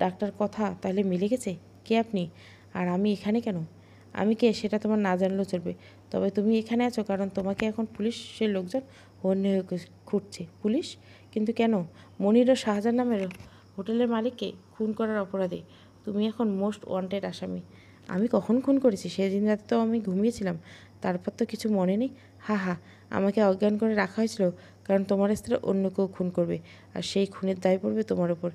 ডাক্তার, কথা তাহলে মিলে গেছে। কে আপনি? আর আমি এখানে কেন? আমি কে সেটা তোমার না জানলেও চলবে, তবে তুমি এখানে আছো কারণ তোমাকে এখন পুলিশের লোকজন হন্যে হয়ে খুঁজছে। পুলিশ? কিন্তু কেন? মনির ও শাহজাহান নামের হোটেলের মালিককে খুন করার অপরাধে তুমি এখন মোস্ট ওয়ান্টেড আসামি। আমি কখন খুন করেছি? সেদিন রাতে তো আমি ঘুমিয়েছিলাম, তারপর তো কিছু মনে নেই। হা হা, আমাকে অজ্ঞান করে রাখা হয়েছিল কারণ তোমার স্ত্রী অন্য কেউ খুন করবে, আর সেই খুনের দায় পড়বে তোমার উপর।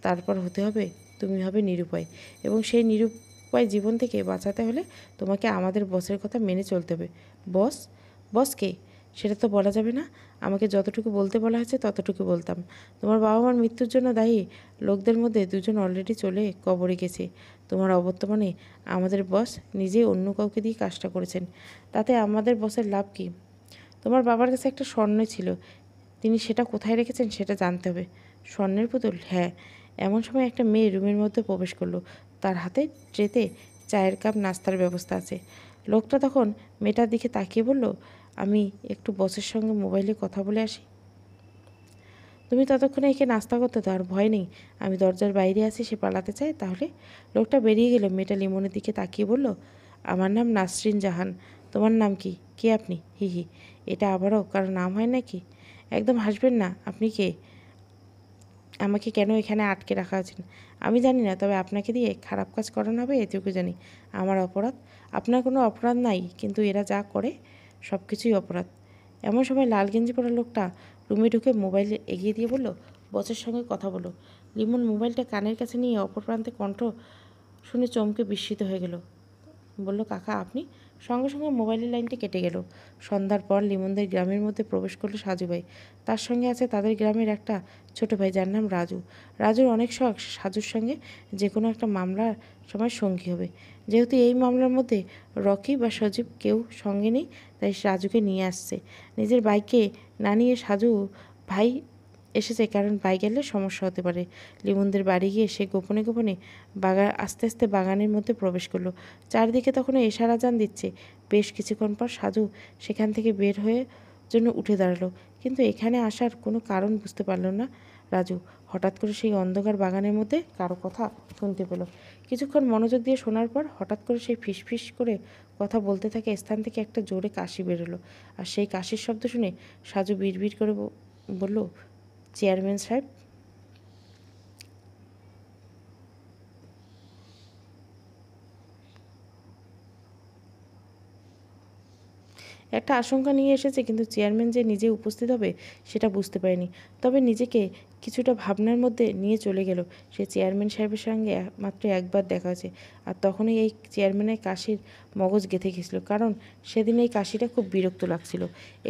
তারপর হতে হবে, তুমি হবে নিরুপায়, এবং সেই নিরুপায় জীবন থেকে বাঁচাতে হলে তোমাকে আমাদের বসের কথা মেনে চলতে হবে। বস? বস কে? সেটা তো বলা যাবে না। আমাকে যতটুকু বলতে বলা হয়েছে ততটুকু বলতাম। তোমার বাবা মার মৃত্যুর জন্য দায়ী লোকদের মধ্যে 2 জন অলরেডি চলে কবরে গেছে। তোমার অবর্তমানে আমাদের বস নিজেই অন্য কাউকে দিয়ে কাজটা করেছেন। তাতে আমাদের বসের লাভ কী? তোমার বাবার কাছে একটা স্বর্ণ ছিল, তিনি সেটা কোথায় রেখেছেন সেটা জানতে হবে। স্বর্ণের পুতুল? হ্যাঁ। এমন সময় একটা মেয়ে রুমের মধ্যে প্রবেশ করলো। তার হাতে ট্রেতে চায়ের কাপ, নাস্তার ব্যবস্থা আছে। লোকটা তখন মেয়েটার দিকে তাকিয়ে বলল, আমি একটু বসের সঙ্গে মোবাইলে কথা বলে আসি। তুমি ততক্ষণে একে নাস্তা করতে দাও, আর ভয় নেই। আমি দরজার বাইরে আছি, সে পালাতে চায় তাহলে? লোকটা বেরিয়ে গেল। মেয়েটা লিমনের দিকে তাকিয়ে বলল, আমার নাম নাসরিন জাহান। তোমার নাম কি? কে আপনি? হি হি, এটা আবারও কারো নাম হয় নাকি? একদম হাসবেন না। আপনি কে? আমাকে কেন এখানে আটকে রাখা আছেন আমি জানি না, তবে আপনাকে দিয়ে খারাপ কাজ করানো হবে এটুকু জানি। আমার অপরাধ? আপনার কোনো অপরাধ নাই, কিন্তু এরা যা করে সব কিছুই অপরাধ। এমন সময় লাল গেঞ্জি পরা লোকটা রুমে ঢুকে মোবাইল এগিয়ে দিয়ে বলল, বসের সঙ্গে কথা বলো। লিমন মোবাইলটা কানের কাছে নিয়ে অপর প্রান্তে কণ্ঠ শুনে চমকে বিস্মিত হয়ে গেল। বলল, কাকা আপনি? সঙ্গে সঙ্গে মোবাইলের লাইনটি কেটে গেল। সন্ধ্যার পর লিমনদের গ্রামের মধ্যে প্রবেশ করলো সাজু ভাই। তার সঙ্গে আছে তাদের গ্রামের একটা ছোট ভাই, যার নাম রাজু। রাজুর অনেক শখ সাজুর সঙ্গে যে কোনো একটা মামলার সময় সঙ্গী হবে। যেহেতু এই মামলার মধ্যে রকি বা সজীব কেউ সঙ্গে নেই, তাই রাজুকে নিয়ে আসছে। নিজের বাইকে না নিয়ে সাজু ভাই এসেছে, কারণ বাইক গেলে সমস্যা হতে পারে। লিমনদের বাড়ি গিয়ে সে গোপনে গোপনে আস্তে আস্তে বাগানের মধ্যে প্রবেশ করলো। চারদিকে তখনও এশারা জান দিচ্ছে। বেশ কিছুক্ষণ পর সাজু সেখান থেকে বের হয়ে জন্য উঠে দাঁড়ালো, কিন্তু এখানে আসার কোনো কারণ বুঝতে পারল না রাজু। হঠাৎ করে সেই অন্ধকার বাগানের মধ্যে কারো কথা শুনতে পেল। কিছুক্ষণ মনোযোগ দিয়ে শোনার পর হঠাৎ করে সেই ফিসফিস করে কথা বলতে থাকে স্থান থেকে একটা জোরে কাশি বেরোলো। আর সেই কাশির শব্দ শুনে সাজু বিড়বিড় করে বলল, চেয়ারম্যান সাহেব। একটা আশঙ্কা নিয়ে এসেছে, কিন্তু চেয়ারম্যান যে নিজে উপস্থিত হবে সেটা বুঝতে পারেনি। তবে নিজেকে কিছুটা ভাবনার মধ্যে নিয়ে চলে গেল। সে চেয়ারম্যান সাহেবের সঙ্গে মাত্র একবার দেখা হয়েছে, আর তখনই এই চেয়ারম্যানের কাশির মগজ গেঁথে গেছিল, কারণ সেদিন এই কাশিটা খুব বিরক্ত লাগছিল।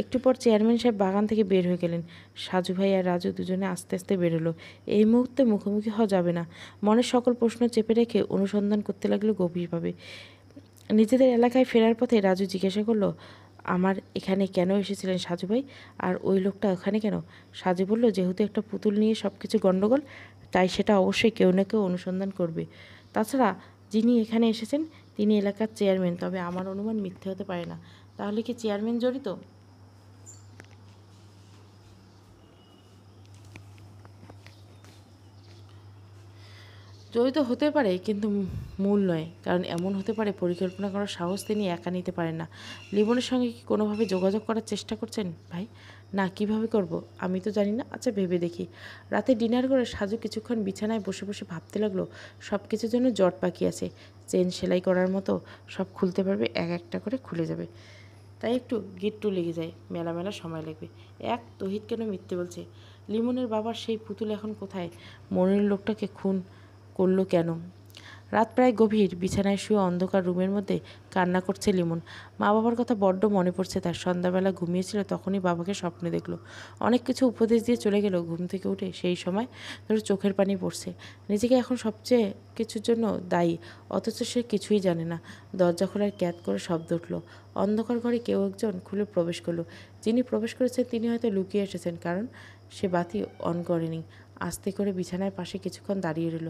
একটু পর চেয়ারম্যান সাহেব বাগান থেকে বের হয়ে গেলেন। সাজু ভাই আর রাজু দুজনে আস্তে আস্তে বেরোলো। এই মুহূর্তে মুখোমুখি হওয়া যাবে না। মনের সকল প্রশ্ন চেপে রেখে অনুসন্ধান করতে লাগলো গভীরভাবে। নিজেদের এলাকায় ফেরার পথে রাজু জিজ্ঞাসা করলো, আমার এখানে কেন এসেছিলেন সাজু ভাই? আর ওই লোকটা ওখানে কেন? সাজু বলল, যেহেতু একটা পুতুল নিয়ে সব কিছু গণ্ডগোল, তাই সেটা অবশ্যই কেউ না কেউ অনুসন্ধান করবে। তাছাড়া যিনি এখানে এসেছেন তিনি এলাকার চেয়ারম্যান, তবে আমার অনুমান মিথ্যে হতে পারে না। তাহলে কি চেয়ারম্যান জড়িত? জড়িত হতে পারে, কিন্তু মূল নয়। কারণ এমন হতে পারে পরিকল্পনা করার সাহস তিনি একা নিতে পারেন না। লিমনের সঙ্গে কি কোনোভাবে যোগাযোগ করার চেষ্টা করছেন ভাই? না, কিভাবে করব আমি তো জানি না। আচ্ছা, ভেবে দেখি। রাতে ডিনার করে সাজু কিছুক্ষণ বিছানায় বসে বসে ভাবতে লাগলো, সব কিছুর জন্য জট পাকি আছে। চেন সেলাই করার মতো সব খুলতে পারবে, এক একটা করে খুলে যাবে। তাই একটু গিট্টু লেগে যায়, মেলা মেলা সময় লাগবে। তহিদ কেন মিথ্যে বলছে? লিমনের বাবার সেই পুতুল এখন কোথায়? মনের লোকটাকে খুন করলো কেন? রাত প্রায় গভীর। বিছানায় শুয়ে অন্ধকার রুমের মধ্যে কান্না করছে লিমন। মা বাবার কথা বড্ড মনে পড়ছে তার। সন্ধ্যাবেলা ঘুমিয়েছিল, তখনই বাবাকে স্বপ্নে দেখলো। অনেক কিছু উপদেশ দিয়ে চলে গেল। ঘুম থেকে উঠে সেই সময় ধরে চোখের পানি পড়ছে। নিজেকে এখন সবচেয়ে কিছুর জন্য দায়ী, অথচ সে কিছুই জানে না। দরজা খোলার ক্যাত করে শব্দ উঠল। অন্ধকার ঘরে কেউ একজন খুলে প্রবেশ করলো। যিনি প্রবেশ করেছেন তিনি হয়তো লুকিয়ে এসেছেন, কারণ সে বাতি অন করেনি। আস্তে করে বিছানার পাশে কিছুক্ষণ দাঁড়িয়ে রইল।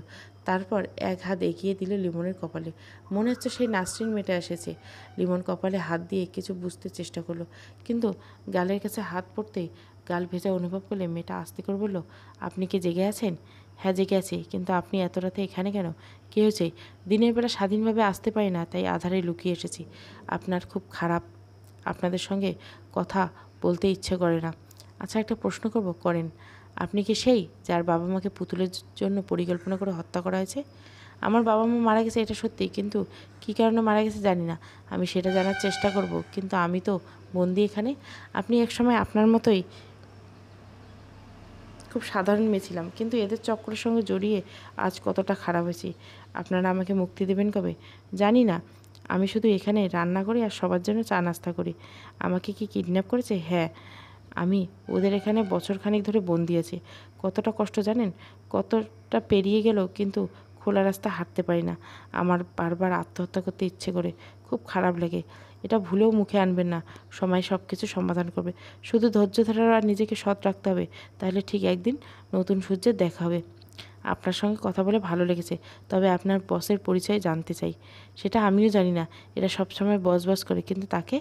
তারপর এক হাত এগিয়ে দিল লিমনের কপালে। মনে হচ্ছে সেই নাসরিন মেয়েটা এসেছে। লিমন কপালে হাত দিয়ে কিছু বুঝতে চেষ্টা করলো, কিন্তু গালের কাছে হাত পড়তেই গাল ভেজা অনুভব করলে মেয়েটা আস্তে করে বলল, আপনি কি জেগে আছেন? হ্যাঁ, জেগে আছি। কিন্তু আপনি এত রাতে এখানে কেন? কী হয়েছে? দিনের বেলা স্বাধীনভাবে আসতে পারি না, তাই আধারে লুকিয়ে এসেছি। আপনার খুব খারাপ, আপনাদের সঙ্গে কথা বলতে ইচ্ছে করে না। আচ্ছা, একটা প্রশ্ন করব, করেন? আপনি কি সেই যার বাবা মাকে পুতুলের জন্য পরিকল্পনা করে হত্যা করা হয়েছে? আমার বাবা মা মারা গেছে, এটা সত্যি, কিন্তু কী কারণে মারা গেছে জানি না। আমি সেটা জানার চেষ্টা করব, কিন্তু আমি তো বন্দি এখানে। আপনি একসময় আপনার মতোই খুব সাধারণ মেয়ে ছিলাম, কিন্তু এদের চক্রের সঙ্গে জড়িয়ে আজ কতটা খারাপ হয়েছি। আপনারা আমাকে মুক্তি দেবেন কবে জানি না। আমি শুধু এখানে রান্না করি আর সবার জন্য চা নাস্তা করি। আমাকে কি কিডন্যাপ করেছে? হ্যাঁ, আমি ওদের এখানে বছরখানেক ধরে বন্দি আছি। কতটা কষ্ট জানেন? কতটা পেরিয়ে গেল, কিন্তু খোলা রাস্তা হাঁটতে পারি না। আমার বারবার আত্মহত্যা করতে ইচ্ছে করে, খুব খারাপ লাগে। এটা ভুলেও মুখে আনবেন না। সময় সব কিছু সমাধান করবে। শুধু ধৈর্য ধরে আর নিজেকে সৎ রাখতে হবে, তাহলে ঠিক একদিন নতুন সূর্যের দেখা হবে। আপনার সঙ্গে কথা বলে ভালো লেগেছে, তবে আপনার বসের পরিচয় জানতে চাই। সেটা আমিও জানি না। এরা সবসময় বস বস করে, কিন্তু তাকে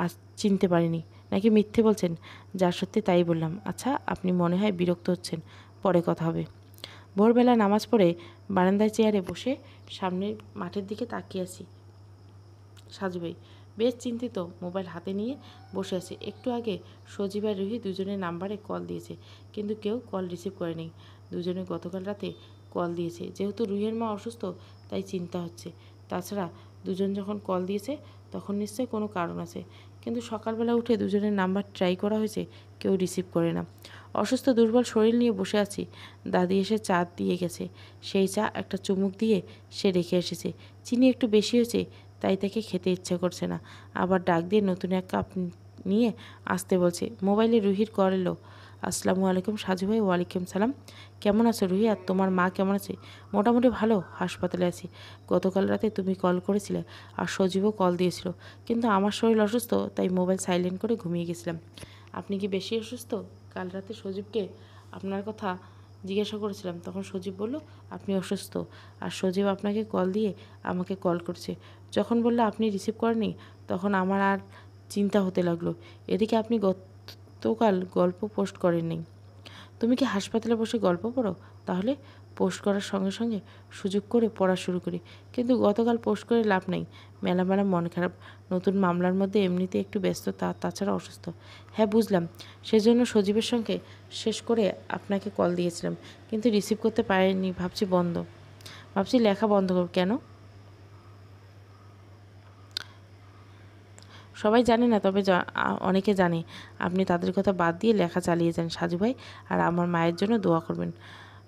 আজ চিনতে পারিনি। নাকি মিথ্যে বলছেন? যা সত্যি তাই বললাম। আচ্ছা, আপনি মনে হয় বিরক্ত হচ্ছেন, পরে কথা হবে। ভোরবেলা নামাজ পড়ে বারান্দায় চেয়ারে বসে সামনের মাঠের দিকে তাকিয়ে আছি। সাজু ভাই বেশ চিন্তিত মোবাইল হাতে নিয়ে বসে আছে। একটু আগে সজীব আর রুহি দুজনের নাম্বারে কল দিয়েছে, কিন্তু কেউ কল রিসিভ করেনি। দুজনে গতকাল রাতে কল দিয়েছে। যেহেতু রুহির মা অসুস্থ তাই চিন্তা হচ্ছে। তাছাড়া দুজন যখন কল দিয়েছে তখন নিশ্চয়ই কোনো কারণ আছে, কিন্তু সকালবেলা উঠে দুজনের নাম্বার ট্রাই করা হয়েছে, কেউ রিসিভ করে না। অসুস্থ দুর্বল শরীর নিয়ে বসে আছি। দাদি এসে চা দিয়ে গেছে। সেই চা একটা চুমুক দিয়ে সে রেখে এসেছে। চিনি একটু বেশি হয়েছে, তাই তাকে খেতে ইচ্ছে করছে না। আবার ডাক দিয়ে নতুন এক কাপ নিয়ে আসতে বলছে। মোবাইলে রুহির কল এলো। আসসালামু আলাইকুম সাজু ভাই। ওয়ালাইকুম সালাম। কেমন আছো রুহি? আর তোমার মা কেমন আছে? মোটামুটি ভালো, হাসপাতালে আছি। গতকাল রাতে তুমি কল করেছিলে আর সজীবও কল দিয়েছিল, কিন্তু আমার শরীর অসুস্থ তাই মোবাইল সাইলেন্ট করে ঘুমিয়ে গেছিলাম। আপনি কি বেশি অসুস্থ? কাল রাতে সজীবকে আপনার কথা জিজ্ঞাসা করেছিলাম, তখন সজীব বলল আপনি অসুস্থ, আর সজীব আপনাকে কল দিয়ে আমাকে কল করছে। যখন বললো আপনি রিসিভ করেননি, তখন আমার আর চিন্তা হতে লাগলো। এদিকে আপনি গতকাল গল্প পোস্ট করেননি। তুমি কি হাসপাতালে বসে গল্প পড়ো? তাহলে পোস্ট করার সঙ্গে সঙ্গে সুযোগ করে পড়া শুরু করি, কিন্তু গতকাল পোস্ট করে লাভ নেই। মেলা মেলা মন খারাপ, নতুন মামলার মধ্যে এমনিতে একটু ব্যস্ততা, তাছাড়া অসুস্থ। হ্যাঁ বুঝলাম, সেজন্য সজীবের সঙ্গে শেষ করে আপনাকে কল দিয়েছিলাম, কিন্তু রিসিভ করতে পারিনি। ভাবছি লেখা বন্ধ করব। কেন? সবাই জানে না, তবে অনেকে জানে। আপনি তাদের কথা বাদ দিয়ে লেখা চালিয়ে যান সাজু ভাই, আর আমার মায়ের জন্য দোয়া করবেন।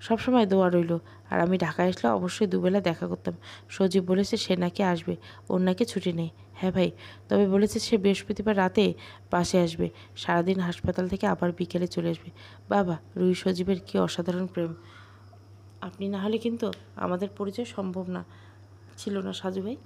সবসময় দোয়া রইল। আর আমি ঢাকায় আসলে অবশ্যই দুবেলা দেখা করতাম। সজীব বলেছে সে নাকি আসবে, ওর নাকি ছুটি নেই। হ্যাঁ ভাই, তবে বলেছে সে বৃহস্পতিবার রাতে বাসে আসবে, সারাদিন হাসপাতাল থেকে আবার বিকেলে চলে আসবে। বাবা, রুহি সজীবের কী অসাধারণ প্রেম! আপনি না হলে কিন্তু আমাদের পরিচয় সম্ভব না ছিল না সাজু ভাই।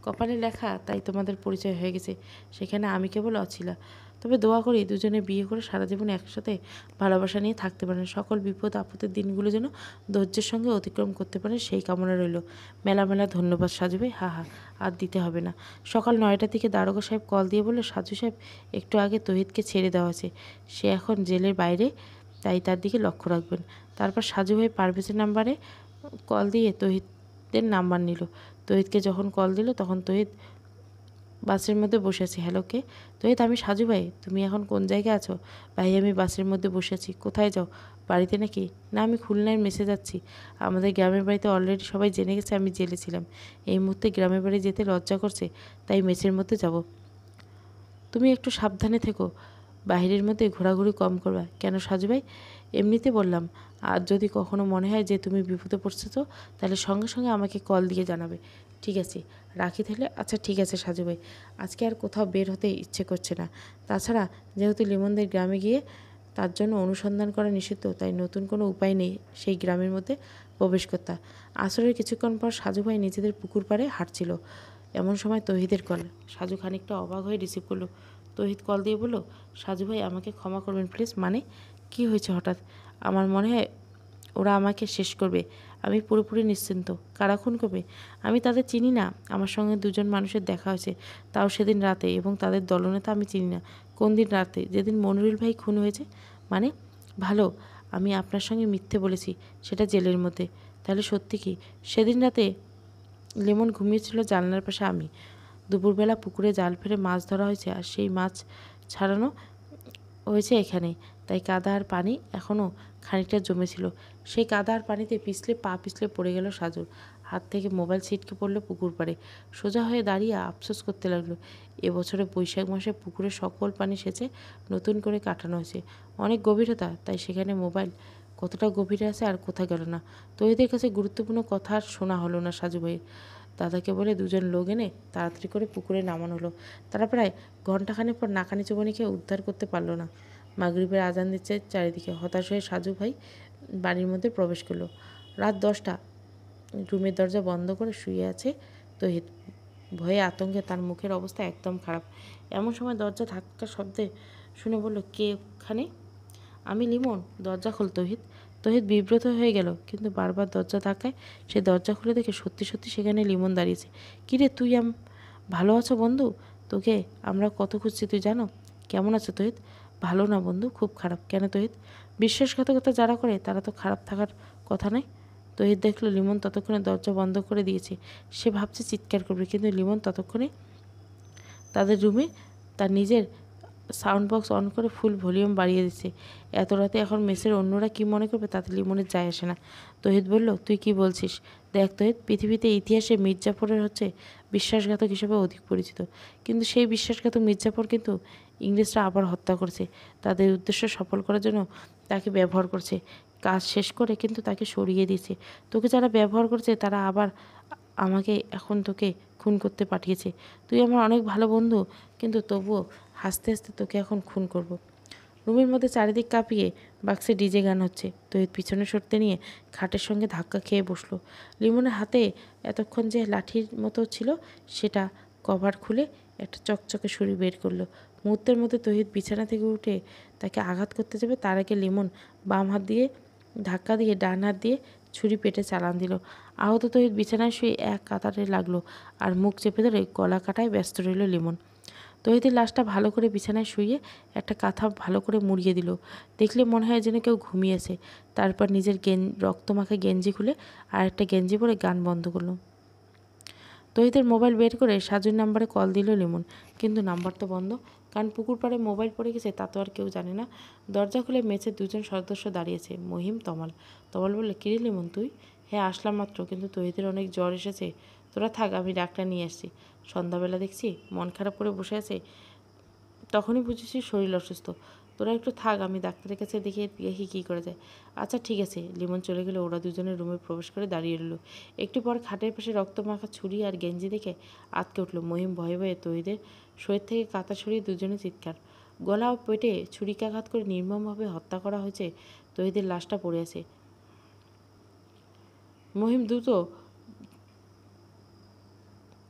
কপালে লেখা, তাই তোমাদের পরিচয় হয়ে গেছে, সেখানে আমি কেবল অছিলা। তবে দোয়া করি দুজনে বিয়ে করে সারা জীবন একসাথে ভালোবাসা নিয়ে থাকতে পারেন। সকল বিপদ আপদের দিনগুলো যেন ধৈর্যের সঙ্গে অতিক্রম করতে পারেন, সেই কামনা রইল। মেলা মেলা ধন্যবাদ সাজু ভাই। হা হা, আর দিতে হবে না। সকাল 9টার দিকে দারোগা সাহেব কল দিয়ে বলল, সাজু সাহেব, একটু আগে তহিদকে ছেড়ে দেওয়া হয়েছে। সে এখন জেলের বাইরে, তাই তার দিকে লক্ষ্য রাখবেন। তারপর সাজু ভাই পারভেজের নাম্বারে কল দিয়ে তহিদের নাম্বার নিল। তহিদকে যখন কল দিল তখন তহিদ বাসের মধ্যে বসে আছি। হ্যালো কে? তহিদ, আমি সাজু ভাই। তুমি এখন কোন জায়গায় আছো? ভাই, আমি বাসের মধ্যে বসে আছি। কোথায় যাও? বাড়িতে নাকি? না, আমি খুলনায় মেসে যাচ্ছি। আমাদের গ্রামের বাড়িতে অলরেডি সবাই জেনে গেছে আমি জেলে ছিলাম। এই মুহূর্তে গ্রামের বাড়ি যেতে লজ্জা করছে, তাই মেসের মধ্যে যাব। তুমি একটু সাবধানে থেকো, বাহিরের মধ্যে ঘোরাঘুরি কম করবা। কেন সাজু ভাই? এমনিতে বললাম। আর যদি কখনো মনে হয় যে তুমি বিপদে পড়ছো, তো তাহলে সঙ্গে সঙ্গে আমাকে কল দিয়ে জানাবে। ঠিক আছে, রাখি তাহলে। আচ্ছা ঠিক আছে সাজু ভাই, আজকে আর কোথাও বের হতে ইচ্ছে করছে না। তাছাড়া যেহেতু লিমনদের গ্রামে গিয়ে তার জন্য অনুসন্ধান করা নিষিদ্ধ, তাই নতুন কোনো উপায় নেই সেই গ্রামের মধ্যে প্রবেশ করতে। আসরের কিছুক্ষণ পর সাজু ভাই নিজেদের পুকুর পাড়ে হাঁটছিল, এমন সময় তহিদের কল। সাজু খানিকটা অবাক হয়ে রিসিভ করলো। তহিদ কল দিয়ে বলল, সাজু ভাই আমাকে ক্ষমা করবেন প্লিজ। মানে কি হয়েছে হঠাৎ? আমার মনে হয় ওরা আমাকে শেষ করবে। আমি পুরোপুরি নিশ্চিন্ত। কারা খুন করবে? আমি তাদের চিনি না। আমার সঙ্গে দুজন মানুষের দেখা হয়েছে, তাও সেদিন রাতে, এবং তাদের দলনেতা আমি চিনি না। কোন দিন রাতে? যেদিন মনিরুল ভাই খুন হয়েছে। মানে? ভালো, আমি আপনার সঙ্গে মিথ্যে বলেছি, সেটা জেলের মধ্যে। তাহলে সত্যি কি? সেদিন রাতে লেমন ঘুমিয়েছিল জানলার পাশে। আমি দুপুরবেলা পুকুরে জাল ফেলে মাছ ধরা হয়েছে, আর সেই মাছ ছাড়ানো হয়েছে এখানে। তাই কাদা আর পানি এখনও খানিকটা জমেছিল। সেই কাদা আর পানিতে পা পিছলে পড়ে গেল সাজুর। হাত থেকে মোবাইল ছিটকে পড়লো পুকুর পাড়ে। সোজা হয়ে দাঁড়িয়ে আফসোস করতে লাগলো, এবছরে বৈশাখ মাসে পুকুরে সকল পানি সেচে নতুন করে কাটানো হয়েছে। অনেক গভীরতা, তাই সেখানে মোবাইল কতটা গভীরে আছে আর কোথা গেল না। তহিদের কাছে গুরুত্বপূর্ণ কথা আর শোনা হলো না সাজু ভাইয়ের। দাদাকে বলে দুজন লোক এনে তাড়াতাড়ি করে পুকুরে নামানো হলো। তারা প্রায় ঘণ্টাখানেক পর নাকানি চুবানি খেয়ে উদ্ধার করতে পারলো না। মাগরিবের আজান দিচ্ছে চারিদিকে। হতাশ হয়ে সাজু ভাই বাড়ির মধ্যে প্রবেশ করলো। রাত 10টা। রুমের দরজা বন্ধ করে শুয়ে আছে তহিদ। ভয়ে আতঙ্কে তার মুখের অবস্থা একদম খারাপ। এমন সময় দরজা ধাক্কার শব্দে শুনে বলল, কে ওখানে? আমি লিমন। দরজা খোল তহিদ। তহিদ বিব্রত হয়ে গেল, কিন্তু বারবার দরজা ধাক্কায় সে দরজা খুলে দেখে সত্যি সত্যি সেখানে লিমন দাঁড়িয়েছে। কিরে তুই ভালো আছো বন্ধু? তোকে আমরা কত খুঁজছি তুই জানো? কেমন আছো তহিদ? ভালো না বন্ধু, খুব খারাপ। কেন তহিদ? বিশ্বাসঘাতকতা যারা করে তারা তো খারাপ থাকার কথা নয়। তহিদ দেখলো লিমন ততক্ষণে দরজা বন্ধ করে দিয়েছে। সে ভাবছে চিৎকার করবে, কিন্তু লিমন ততক্ষণে তাদের রুমে তার নিজের সাউন্ড বক্স অন করে ফুল ভলিউম বাড়িয়ে দিচ্ছে। এত রাতে এখন মেসের অন্যরা কি মনে করবে তাতে লিমনের যায় আসে না। তহিদ বলল, তুই কি বলছিস? দেখ তহিদ, পৃথিবীতে ইতিহাসে মির্জাফরের হচ্ছে বিশ্বাসঘাতক হিসেবে অধিক পরিচিত, কিন্তু সেই বিশ্বাসঘাতক মির্জাফর কিন্তু ইংরেজরা আবার হত্যা করেছে। তাদের উদ্দেশ্য সফল করার জন্য তাকে ব্যবহার করছে। কাজ শেষ করে কিন্তু তাকে সরিয়ে দিয়েছে। তোকে যারা ব্যবহার করছে তারা আবার আমাকে এখন তোকে খুন করতে পাঠিয়েছে। তুই আমার অনেক ভালো বন্ধু, কিন্তু তবুও হাসতে হাসতে তোকে এখন খুন করব। রুমের মধ্যে চারিদিক কাঁপিয়ে বাক্সে ডিজে গান হচ্ছে। তহিদ পিছনে সরতে নিয়ে খাটের সঙ্গে ধাক্কা খেয়ে বসলো। লিমনের হাতে এতক্ষণ যে লাঠির মতো ছিল সেটা কভার খুলে একটা চকচকে ছুরি বের করলো। মুহূর্তের মধ্যে তহিদ বিছানা থেকে উঠে তাকে আঘাত করতে যাবে, তার আগে লিমন বাম হাত দিয়ে ধাক্কা দিয়ে ডান হাত দিয়ে ছুরি পেটে চালান দিল। আহত তহিদ বিছানায় শুয়ে এক কাতারে লাগলো, আর মুখ চেপে ধরে গলা কাটায় ব্যস্ত রইল লিমন। তহিদের লাশটা ভালো করে বিছানায় শুইয়ে একটা কাঁথা ভালো করে মুড়িয়ে দিল। দেখলে মনে হয় যেন কেউ ঘুমিয়েছে। তারপর নিজের রক্তমাখা গেঞ্জি খুলে আর একটা গেঞ্জি পরে গান বন্ধ করলো। তহিদের মোবাইল বের করে সাজুর নাম্বারে কল দিল লিমন, কিন্তু নাম্বার তো বন্ধ। কারণ পুকুর পাড়ে মোবাইল পড়ে গেছে তা তো আর কেউ জানে না। দরজা খুলে মেসের দুজন সদস্য দাঁড়িয়েছে, মহিম, তমাল। তমাল বললে, কিরে লিমন তুই? হ্যাঁ আসলাম মাত্র, কিন্তু তহিদের অনেক জ্বর এসেছে। তোরা থাক, আমি ডাক্তার নিয়ে আসছি। সন্ধ্যাবেলা দেখছি মন খারাপ করে বসে আছে, তখনই বুঝেছি শরীর অসুস্থ। তোরা একটু থাক, আমি ডাক্তারের কাছে দেখি কী করা যায়। আচ্ছা ঠিক আছে। লিমন চলে গেলে ওরা দুজনের রুমে প্রবেশ করে দাঁড়িয়ে রইল। একটু পর খাটের পাশে রক্তমাখা ছুরি আর গেঞ্জি দেখে আঁতকে উঠল মহিম। ভয়ে ভয়ে তহিদের শরীর থেকে কাঁথা সরিয়ে দুজনে চিৎকার। গলা ও পেটে ছুরিকাঘাত করে নির্মমভাবে হত্যা করা হয়েছে। তহিদের লাশটা পড়ে আছে। মহিম দ্রুত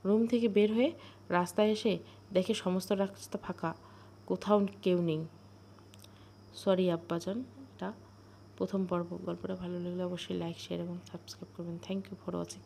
রুম থেকে বের হয়ে রাস্তায় এসে দেখে সমস্ত রাস্তা ফাঁকা, কোথাও কেউ নেই। সরি আব্বাজান, এটা প্রথম পর্ব। গল্পটা ভালো লাগলে অবশ্যই লাইক, শেয়ার এবং সাবস্ক্রাইব করবেন। Thank you for watching.